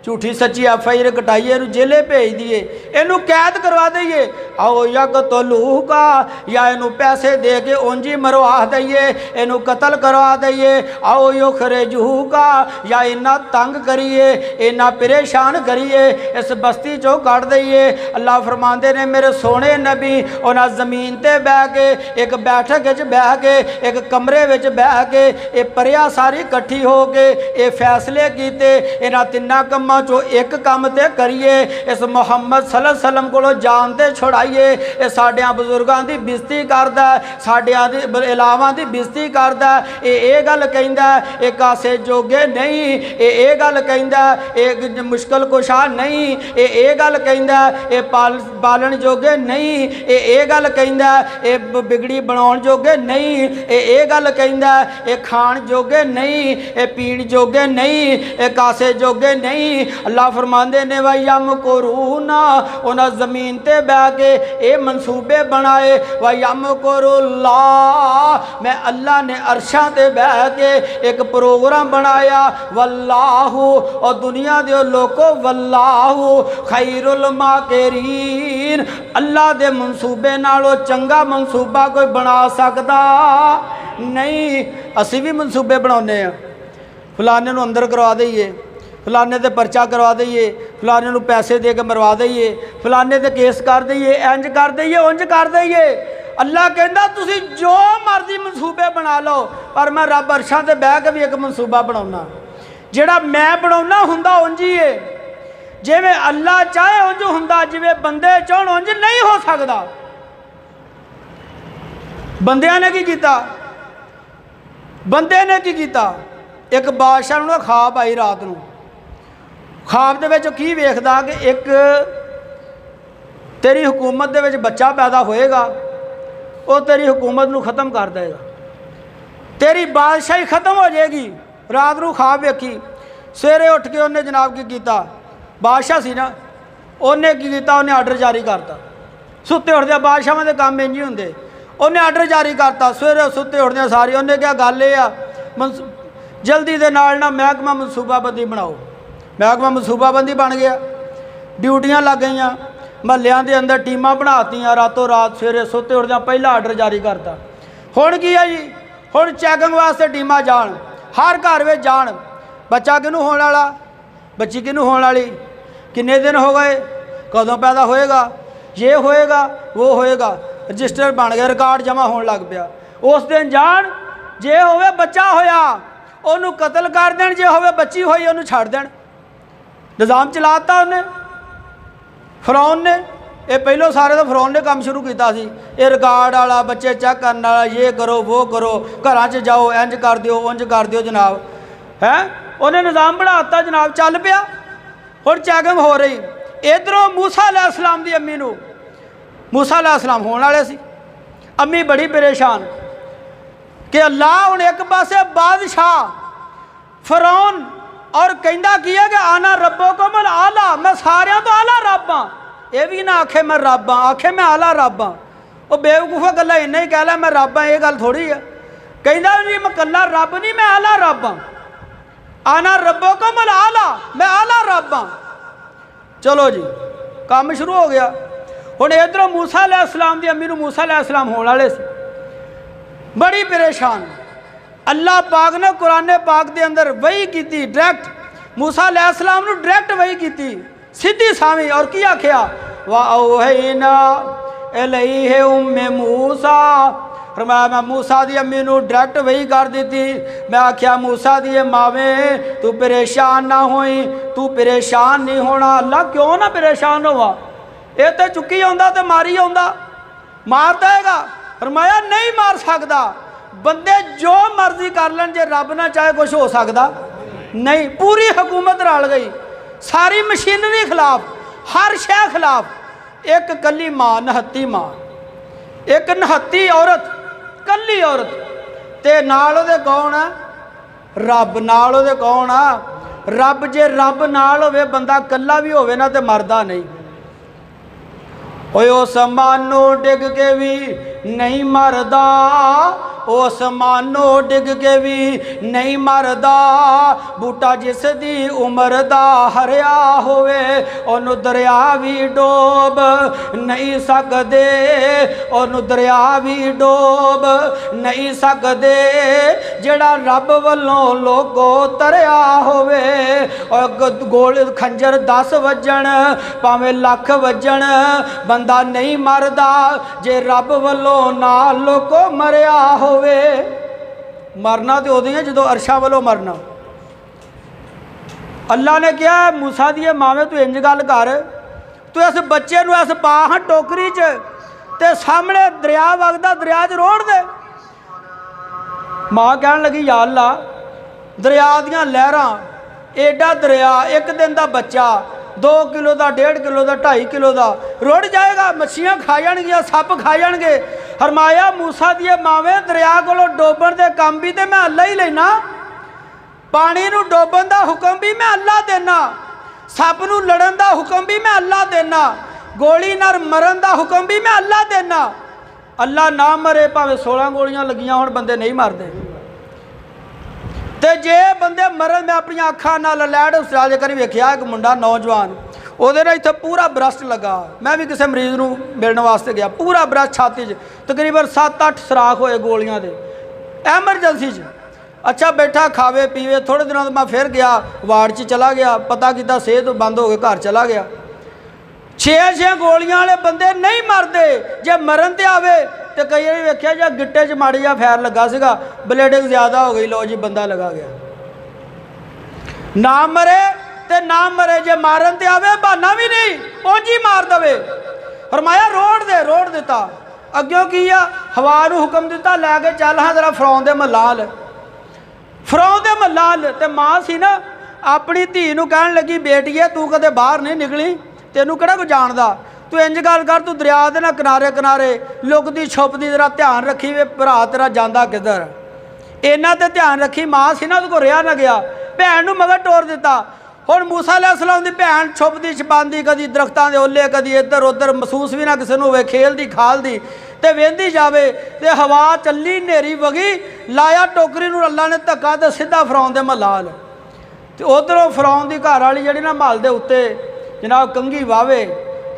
झूठी सच्ची FIR कटाइए, इनू जेले भेज दिए, इनू कैद करवा दईए। आओ यक तो लूह का, या इनू पैसे दे के उंज ही मरवा दईए, इनू कतल करवा दईए। आओ यो खरे जूह का, या इन्ना तंग करिए, इन्ना परेशान करिए, इस बस्ती चो कट दईए। अल्लाह फरमाते ने मेरे सोने नबी उन्हें जमीन ते बह के, एक बैठक बह के, एक कमरे बह के, ये परिया सारी कट्ठी हो के ये फैसले किए, इन्हां तिन्ना कम्मां चो एक काम ते करिए, इस मुहम्मद सल्लल्लाहु अलैहि वसल्लम कोलों जान ते छुड़ाइए। ये साडियां बुजुर्गां दी बेइज्जती करदा, साडियां दी इलावां दी बेइज्जती करदा। ये गल कहंदा ये कासे जोगे नहीं, ये गल कहंदा ये मुश्किल कुशा नहीं, ये गल कहंदा ये पालन जोगे नहीं, ये गल कहंदा ये बिगड़ी बनाउण जोगे नहीं, ये गल कहंदा ये खाण जोगे नहीं, ये पीण जोगे नहीं, ये कासे जोगे नहीं। अल्लाह फरमांदे ने वयम करूना, उन्हें ज़मीन ते बह के ये मनसूबे बनाए। वयम करुल्ला, मैं अल्लाह ने अरशा ते बह के एक प्रोग्राम बनाया। वल्लाहु, और दुनिया दे लोगों वल्लाहु खैरुल माकिरीन, अल्लाह दे मनसूबे नालों चंगा मनसूबा कोई बना सकता नहीं। असी भी मनसूबे बनाने, फलाने नूं अंदर करवा दईए, फलाने ते परचा करवा दईए, फलाने नूं पैसे दे के मरवा दईए, फलाने ते केस कर दईए, इंज कर दईए, उंज कर दईए। अल्लाह कहंदा तुसी जो मर्जी मनसूबे बना लो, पर मैं रब अरशां ते बह के भी एक मनसूबा बनाउणा, जिहड़ा मैं बनाउणा हुंदा उंज ही है। जिवें अल्लाह चाहे उंज हुंदा, जिवें बंदे चाहण उंज नहीं हो सकदा। बंदियां ने की कीता? बंदे ने की कीता? एक बादशाह नूं ख्वाब आई रात नूं, ख्वाब दे विच की वेखदा कि एक तेरी हुकूमत दे विच बच्चा पैदा होएगा, वो तेरी हुकूमत नूं खत्म कर देगा, तेरी बादशाही खत्म हो जाएगी। रात नूं ख्वाब वेखी, सवेरे उठ के उन्हें जनाब की कीता, बादशाह सी ना, उन्हें की कीता, उन्हें आर्डर जारी करता। सुत्ते उठदे बादशाहां दे काम इंज ही हुंदे, उन्हें आर्डर जारी करता। सवेरे सुत्ते उठदे सारी उन्हें क्या गल ये आ, जल्दी दे नाल ना महकमा मनसूबाबंदी बनाओ। महकमा मनसूबाबंदी बन गया, ड्यूटियां लग गई, महल्लियां दे अंदर टीमां बनातियां, रातों रात सवेरे सुत्ते उठदे पहला आर्डर जारी करता। हुण की है जी, हुण चैकिंग वास्ते टीमां जाण, हर घर में जाण, बच्चा किनू होने वाला, बच्ची किनू होने वाली, किन्ने दिन हो गए, कदों पैदा होएगा, ये होएगा वो होएगा, रजिस्टर बन गया, रिकॉर्ड जमा होने लग पिया। उस दिन जाण, जे होवे बच्चा होया उन्होंने कतल कर देन, जे होवे बच्ची होई उन्होंने छड़ देन। निज़ाम चलाता उन्हें, फिरौन ने, ये पहलों सारे तो फिरौन ने काम शुरू किया सी, ये रिकॉर्ड वाला, बच्चे चेक करने वाला, ये करो वो करो, घर च जाओ इंज कर दिओ उंज कर दिओ जनाब, है उन्हें निज़ाम बनाता जनाब, चल पिया। हुण चैकिंग हो रही, इधरों मूसा अलैहिस्सलाम दी अम्मी नूं, मूसा अलैहिस्सलाम होने वाले सी, अम्मी बड़ी परेशान कि अल्लाह हुण एक पासे बादशाह फिरौन और कहंदा की है कि आना रब्बुकुमुल आला, मैं सारियां तो आला रब हाँ। ये भी ना आखे मैं रब हाँ, आखे मैं आला रब हाँ। वो बेवकूफा गल्ला इन्ना ही कह ला मैं रब हाँ, ये गल थोड़ी है। कहंदा जी मैं कल्ला रब नहीं, मैं आला रब हाँ। आना रब्बुकुमुल आला, मैं आला रब हाँ। चलो जी काम शुरू हो गया। हुण इधरों मूसा अलैहिस्सलाम दी अम्मी नूं मूसा अलैहिस्सलाम होने वाले सी, बड़ी परेशान। अल्लाह पाक ने कुरान पाक के अंदर वही की डायरैक्ट मूसा अलैहिस्सलाम नूं डायरैक्ट वही की सीधी सावी, और की आख्या वअौहैना इलैहि उम्मे मूसा, फरमाया मैं मूसा दी अम्मी नूं डायरैक्ट वही कर दी। मैं आख्या मूसा दी मावे तू परेशान ना होई, तू परेशान नहीं होना। अल्लाह क्यों ना परेशान होवा, ये तो चुकी आउंदा ते मारी आउंदा, मार देगा। फरमाया नहीं मार सकता, बंदे जो मर्जी कर लें, जे रब ना चाहे कुछ हो सकता नहीं। पूरी हुकूमत रल गई, सारी मशीनरी खिलाफ, हर शह खिलाफ। एक कली माँ, नहत्ती माँ, एक नहत्ती औरत, कली औरत, ते नाल ओहदे कौन है? रब। नाल ओहदे कौन आ? रब। जे रब नाल होवे, बंदा कला भी होवे ना ते मरदा नहीं। ओए उस मानो डिग के भी नहीं मरदा, उस मानो डिग के भी नहीं मरदा। बूटा जिस दी उम्र दा हरिया होवे ओनू दरिया भी डोब नहीं सकदे, ओनू दरिया भी डोब नहीं सकदे। जेड़ा रब वल्लों लोगो तरया होवे, और गोल खंजर 10 वजन भावें लख वजन, बंदा नहीं मरदा जे रब वल्लों ना लोगो मरिया हो। मरना तो उदों है जो अरशा वालों मरना। अल्लाह ने कहा मूसा दी मावे तू इंज गल कर, तू इस बच्चे नूं इस पा हाँ टोकरी च ते सामने दरिया वगदा, दरिया च रोड़ दे। माँ कहन लगी या अल्लाह, दरिया दियां लहरां, एडा दरिया, एक दिन का बच्चा 2 किलो का, 1.5 किलो का, 2.5 किलो का रुड़ जाएगा, मच्छियां खा जाएंगियां, सप खा जाएंगे। फरमाया मूसा दी मावे दरिया को डोबन के काम भी तो मैं अल्लाह ही लेना, पानी नूं डोबन का हुक्म भी मैं अल्लाह देना, सप नूं लड़न का हुक्म भी मैं अल्लाह देना, गोली नाल मरन का हुक्म भी मैं अल्लाह देना। अल्लाह ना मरे भावें 16 गोलियां लगियां होण, बंदे नहीं मरदे। तो जे बंदे मरन, मैं अपन अखा नाल लैड हस्पताल करी वेख्या एक मुंडा नौजवान, ਉਹਦੇ ਨਾਲ ਇੱਥੇ पूरा ब्रस्ट लगा। मैं भी किसी मरीज़ ਨੂੰ मिलने वास्ते गया, पूरा ब्रस्ट छाती तकरीबन 7-8 सराख होए गोलियां दे, एमरजेंसी अच्छा बैठा खावे पीवे। थोड़े दिनों तो मैं फिर गया वार्ड च चला गया, पता किया सेहत बंद हो गई, घर चला गया। 6-6 गोलियां वाले बंदे नहीं मरते, जे मरन ते आवे तो कई बार वेख्या जा गिट्टे च माड़ी जा फैर लगा सीगा, ब्लीडिंग ज़्यादा हो गई, लो जी बंदा लगा गया। ना मरे ते ना मरे, जे मारन ते आवे बहाना भी नहीं, पहुंची मार दवे। फरमाया रोड़ दिता। अग्यों की आ, हवा नूं हुक्म दिता लैके चल हाँ जरा फरौन दे मलाल, फरौन दे मलाल। ते मां सी ना अपनी धी नूं कहन लगी, बेटीए तू कदे बाहर नहीं निकली, तेनू किहड़ा कोई जानदा, तू इंज गल कर, तू दरिया दे ना किनारे किनारे लुकदी छुपदी जरा ध्यान रखी वे भरा तेरा जांदा किधर, इन्ना ते ध्यान रखी। मां सी ना उहदे कोल रिहा ना गया, भैन नूं मगर टोर दिता। हुण मूसा अलैहिस्सलाम दी भैन छुपदी छपांदी, कदी दरख्तां दे ओले, कदी इधर उधर, महसूस भी ना किसी नूं होवे, खेलदी खालदी ते वेंदी जावे। ते हवा चली, नेरी वगी, लाया टोकरी नूं अल्लाह ने धक्का ते सीधा फरौन दे महलाल। ते उधरों फरौन दी घर वाली जिहड़ी ना महल दे उत्ते जनाब कंघी वावे,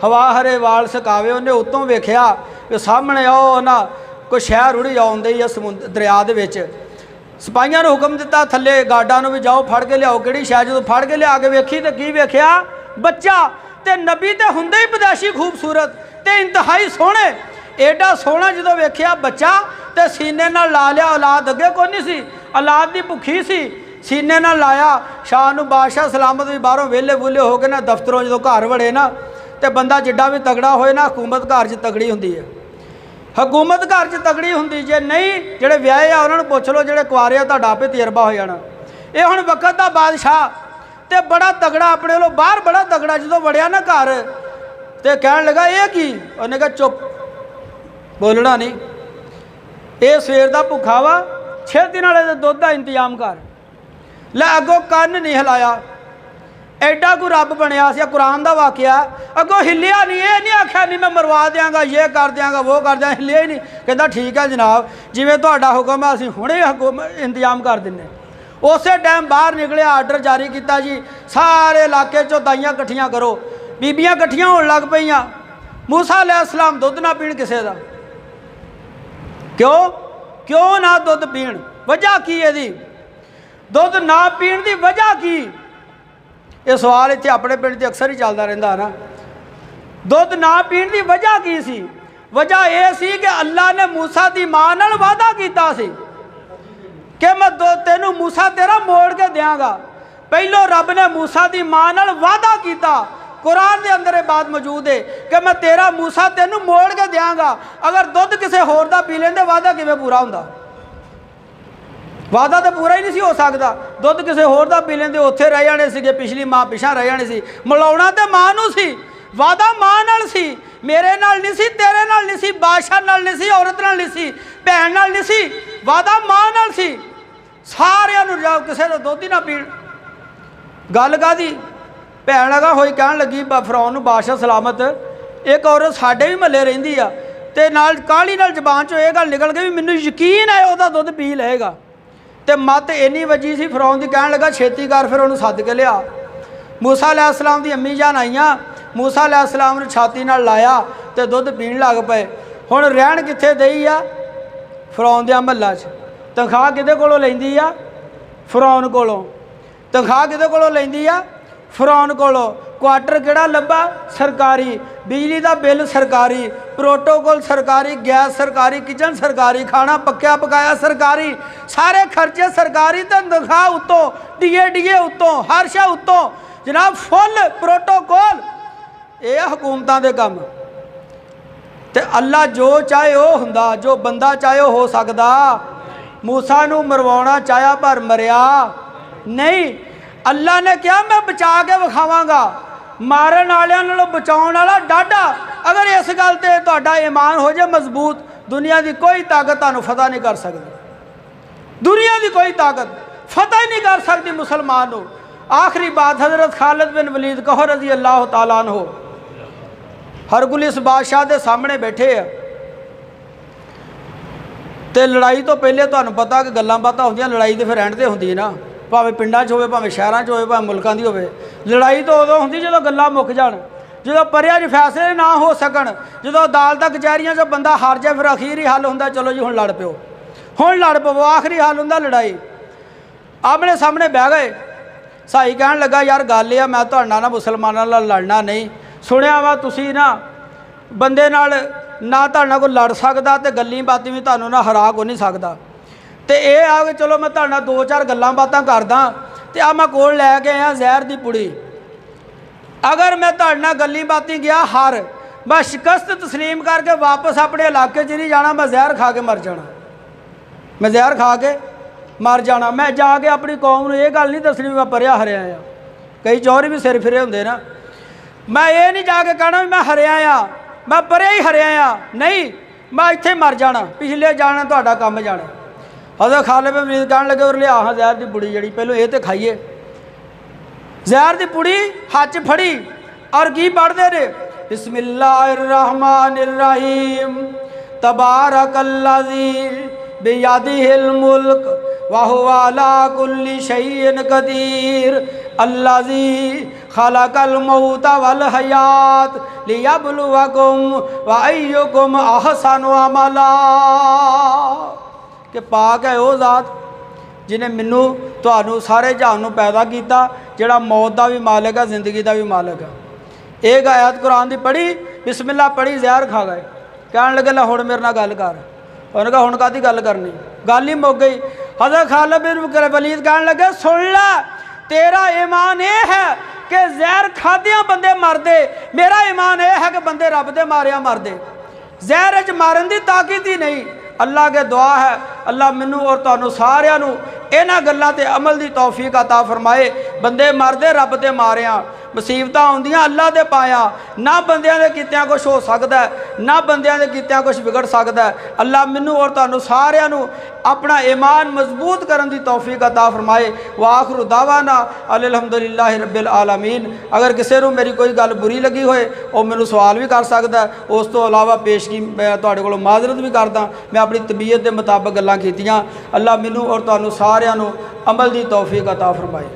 हवा हरे वाल सकावे, उन्हें उत्तों वेख्या कि सामने आओ ना कोई शहर रुड़ी आउंदी है समुद्र दरिया दे विच। सिपाहियां नूं हुक्म दिता थल्ले गार्डां नूं भी जाओ फड़ के लियाओ किहड़ी शै। जदों फड़ के लिया के वेखी तो की वेख्या, बच्चा ते नबी ते हुंदे ही पैदाइशी खूबसूरत ते इंतहाई सोहणे। एडा सोहना जदों वेख्या बच्चा ते सीने नाल ला लिया। औलाद अगे कोई नहीं सी, औलाद दी भुखी सी, सीने नाल लाया। शाह नूं बादशाह सलामत भी बाहरों वेले वूले हो के ना दफ्तरों जदों घर वड़े ना, तो बंदा जिड्डा भी तगड़ा होए ना, हुकूमत घर च तगड़ी हुंदी है, हुकूमत घर च तगड़ी हुंदी। जे नहीं जेड़े विआहे आ उन्हां नूं पुछ लो, जेड़े कुआरे आ तुहाडा आपे तजर्बा हो जाना। ये हुण वक्त दा बादशाह ते बड़ा तगड़ा, अपने वालों बाहर बड़ा तगड़ा। जदों वड़िया ना घर ते कहण लगा ये की, उन्हें कहा चुप बोलना नहीं, ये सवेर दा भुखा वा, 6 दिन वाले दुध का इंतजाम कर लै। अगों कन्न नहीं हिलाया, एडा कोई रब बनया सी, कुरान का वाकया। अगों हिलिया नहीं, ये नहीं आख्या नहीं मैं मरवा देंगा, ये कर देंगा, वो कर देंगा, हिलिया ही नहीं। कहता ठीक है जनाब, जिवें तुहाडा हुक्म है असीं हुणे इंतजाम कर दिंने। उस टाइम बाहर निकलिया, आर्डर जारी किया जी सारे इलाके चो दाइयां कट्ठियां करो। बीबियां कट्ठियां होण लग पईयां। मूसा अलैहिस्सलाम दुध ना पीण किसे दा, क्यों ना दुध पीण, वजह की इहदी, दुध ना पीण दी वजह की? ये सवाल इत्थे अपने पिंड ते अक्सर ही चलता रहिंदा ना। दुध ना पीण दी वजह की सी? वजह यह सी कि अल्लाह ने मूसा दी मां नाल वादा कीता सी कि मैं तेनू मूसा तेरा मोड़ के देंगा। पहलों रब ने मूसा दी मां नाल वादा कीता, कुरान के अंदर ये बात मौजूद है कि मैं तेरा मूसा तेनू मोड़ के देंगा। अगर दुध किसी होर दा पी लेंदे वादा किवें पूरा हुंदा? वादा तो पूरा ही नहीं सी हो सकता। दुध किसी होर दा पी लेंदे, उत्थे रह जाने सीगे, पिछली मां पिछा रह जानी सी। मिलाउणा ते मां नूं सी, वादा मां नाल सी, मेरे नाल नहीं सी, तेरे नाल नहीं सी, बादशाह नाल नहीं सी, औरत नाल नहीं सी, भैन नाल नहीं सी, वादा मां नाल सी। सारियां नूं जाओ किसी दा दुध ही ना पीण। गल काहदी? भैन अगा होई कहण लगी फरौन नूं बादशाह सलामत, एक औरत साडे भी महल्ले रहिंदी आ, ਤੇ ਨਾਲ ਕਾਹਲੀ ਨਾਲ ਜ਼ਬਾਨ 'ਚੋਂ ਇਹ ਗੱਲ ਨਿਕਲ ਗਈ ਵੀ ਮੈਨੂੰ ਯਕੀਨ ਹੈ ਉਹਦਾ ਦੁੱਧ ਪੀ ਲਏਗਾ। ਤੇ ਮੱਤ ਇੰਨੀ ਵੱਜੀ ਸੀ, ਫਿਰੌਨ ਦੀ ਕਹਿਣ ਲੱਗਾ ਛੇਤੀ ਕਰ, ਫਿਰ ਉਹਨੂੰ ਸੱਦ ਕੇ ਲਿਆ। मूसा अलैहिस्सलाम दी अम्मी जान आईयां, मूसा अलैहिस्सलाम ने छाती नाल लाया ते दुध पीण लग पे। हुण रहण कित्थे दई आ? फिरौन दे महल्ला च। तनख्वाह किहदे कोलों लैंदी आ? फिरौन कोलों। तनख्वाह किहदे कोलों लैंदी आ? फिरौन कोलों। क्वार्टर किहड़ा लब्भा? सरकारी। बिजली दा बिल सरकारी, प्रोटोकॉल सरकारी, गैस सरकारी, किचन सरकारी, खाना पक्या पकाया सरकारी, सारे खर्चे सरकारी। ते तनख्वाह उत्तों, डी ए उत्तों, हर शै उत्तों जनाब, फुल प्रोटोकॉल। ये हुकूमतां दे कम। ते अल्लाह जो चाहे वो हुंदा, जो बंदा चाहे वो हो सकदा। मूसा नूं मरवाउणा चाहया पर मरिया नहीं। अल्लाह ने कहा मैं बचा के विखावांगा। मारन वालियां नालों बचाउण वाला डाढा। अगर इस गल ते तुहाडा ईमान हो जाए मजबूत, दुनिया की कोई ताकत तुहानूं फतह नहीं कर सकती। दुनिया की कोई ताकत फतह नहीं कर सकती मुसलमान को। आखिरी बात, हज़रत खालिद बिन वलीद कहो रजी अल्लाह तआला अन्हु हरकुलिस बादशाह के सामने बैठे आ। तो लड़ाई तो पहले तुहानूं पता कि गल्लां बातां होंदियां, लड़ाई तो फिर एंड ते होंदी है ना, भावें पिंडां 'च होवे, भावें शहरां 'च होवे, भावें मुल्कां दी होवे। लड़ाई तो उदों हुंदी जदों गल्लां मुक जाण, जदों परिया 'च फैसले ना हो सकण, जदों अदालतां कचहरियां 'च बंदा हार जाए, फिर अखीरी हल हुंदा चलो जी हुण लड़ पिओ, हुण लड़ पवो। आखिरी हल हुंदा लड़ाई। आमने सामने बह गए। साई कहण लगा यार गल आ, मैं तुहाडे नाल ना मुसलमानां नाल लड़ना नहीं। सुनिया वा तुसीं ना बंदे नाल ना तुहाडे नाल कोई लड़ सकदा ते गल्लीं बातीं भी तुहानूं ना हरा को नहीं सकदा। तो ये आ कि चलो मैं तुहाडे नाल दो चार गल्लां बातां करदा। ते आ मैं कोल लैके आया जहर दी पुड़ी। अगर मैं तुहाडे नाल गल्लीं बातीं गया हार, मैं शिकस्त तस्लीम करके वापस अपने इलाके च नहीं जाना, मैं जहर खा के मर जाना। मैं जहर खा के मर जाना। मैं जाके अपनी कौम नूं ये गल नहीं दसनी मैं परिया हरिया आ। कई चौधरी भी सिर फिरे होंदे ना। मैं ये नहीं जाके कहना भी मैं हरिया आ, मैं परिया ही हरिया आ, नहीं, मैं इत्थे मर जाना, पिछले जाना तुहाडा कम जाना। हज़रत खालिद बिन वलीद कहण लगे और लिया हाँ जहर की पुड़ी जड़ी, पहलों ये तो खाइए। जहर की पुड़ी हाथ च फड़ी और की पढ़ते रहे, बिस्मिल्लाहिर्रहमानिर्रहीम तबारकल्लज़ी बियदिहिल मुल्क व हुवा अला कुल्लि शैइन कदीर अल्लज़ी खलकल मौत वल हयात लियब्लुवकुम व अय्युकुम अहसनु अमला। कि पाक है वो ज़ात जिन्हें मैनू तुहानू सारे जहान नूं पैदा किया, जिहड़ा मौत का भी मालिक है, जिंदगी का भी मालिक है। एक आयत कुरान की पढ़ी, बिस्मिल्लाह पढ़ी, जहर खा गए। कहण लगे ला हुण मेरे नाल गल कर। उन्होंने कहा हुण काहदी गल करनी, गल ही मुक गई। हज़रत खालिद बिन वलीद कहण लगे सुन लै, तेरा ईमान यह है कि जहर खादियां बंदे मरदे, मेरा ईमान यह है कि बंदे रब दे मारिया मरदे। जहर च मारन की ताकत ही नहीं। अल्लाह के दुआ है अल्लाह मैनू और तुहानू सारियां नू इन्हां गल्लां ते अमल दी तौफीक अता फरमाए। बंदे मरदे रब दे मारिया, मुसीबतां आउंदियां अल्लाह दे पाया। ना बंदियां दे कीतियां कुछ हो सकदा है, ना बंदियां दे कीतियां कुछ बिगड़ सकदा है। अल्लाह मैनू और तुहानू सारियां नू अपना ईमान मजबूत करन दी तौफीक अता फरमाए। व आखिरु दावाना अल्हम्दुलिल्लाहि रब्बिल आलमीन। अगर किसी नू मेरी कोई गल बुरी लगी होए वो मैनू सवाल भी कर सकदा है। उस तो अलावा पेशगी मैं तुहाडे कोलों माजरत भी करदा, मैं अपनी तबीयत के मुताबिक गल्लां कीतियां। अल्लाह मैनू और तुहानू सारियां नू अमल दी तौफीक अता फरमाए।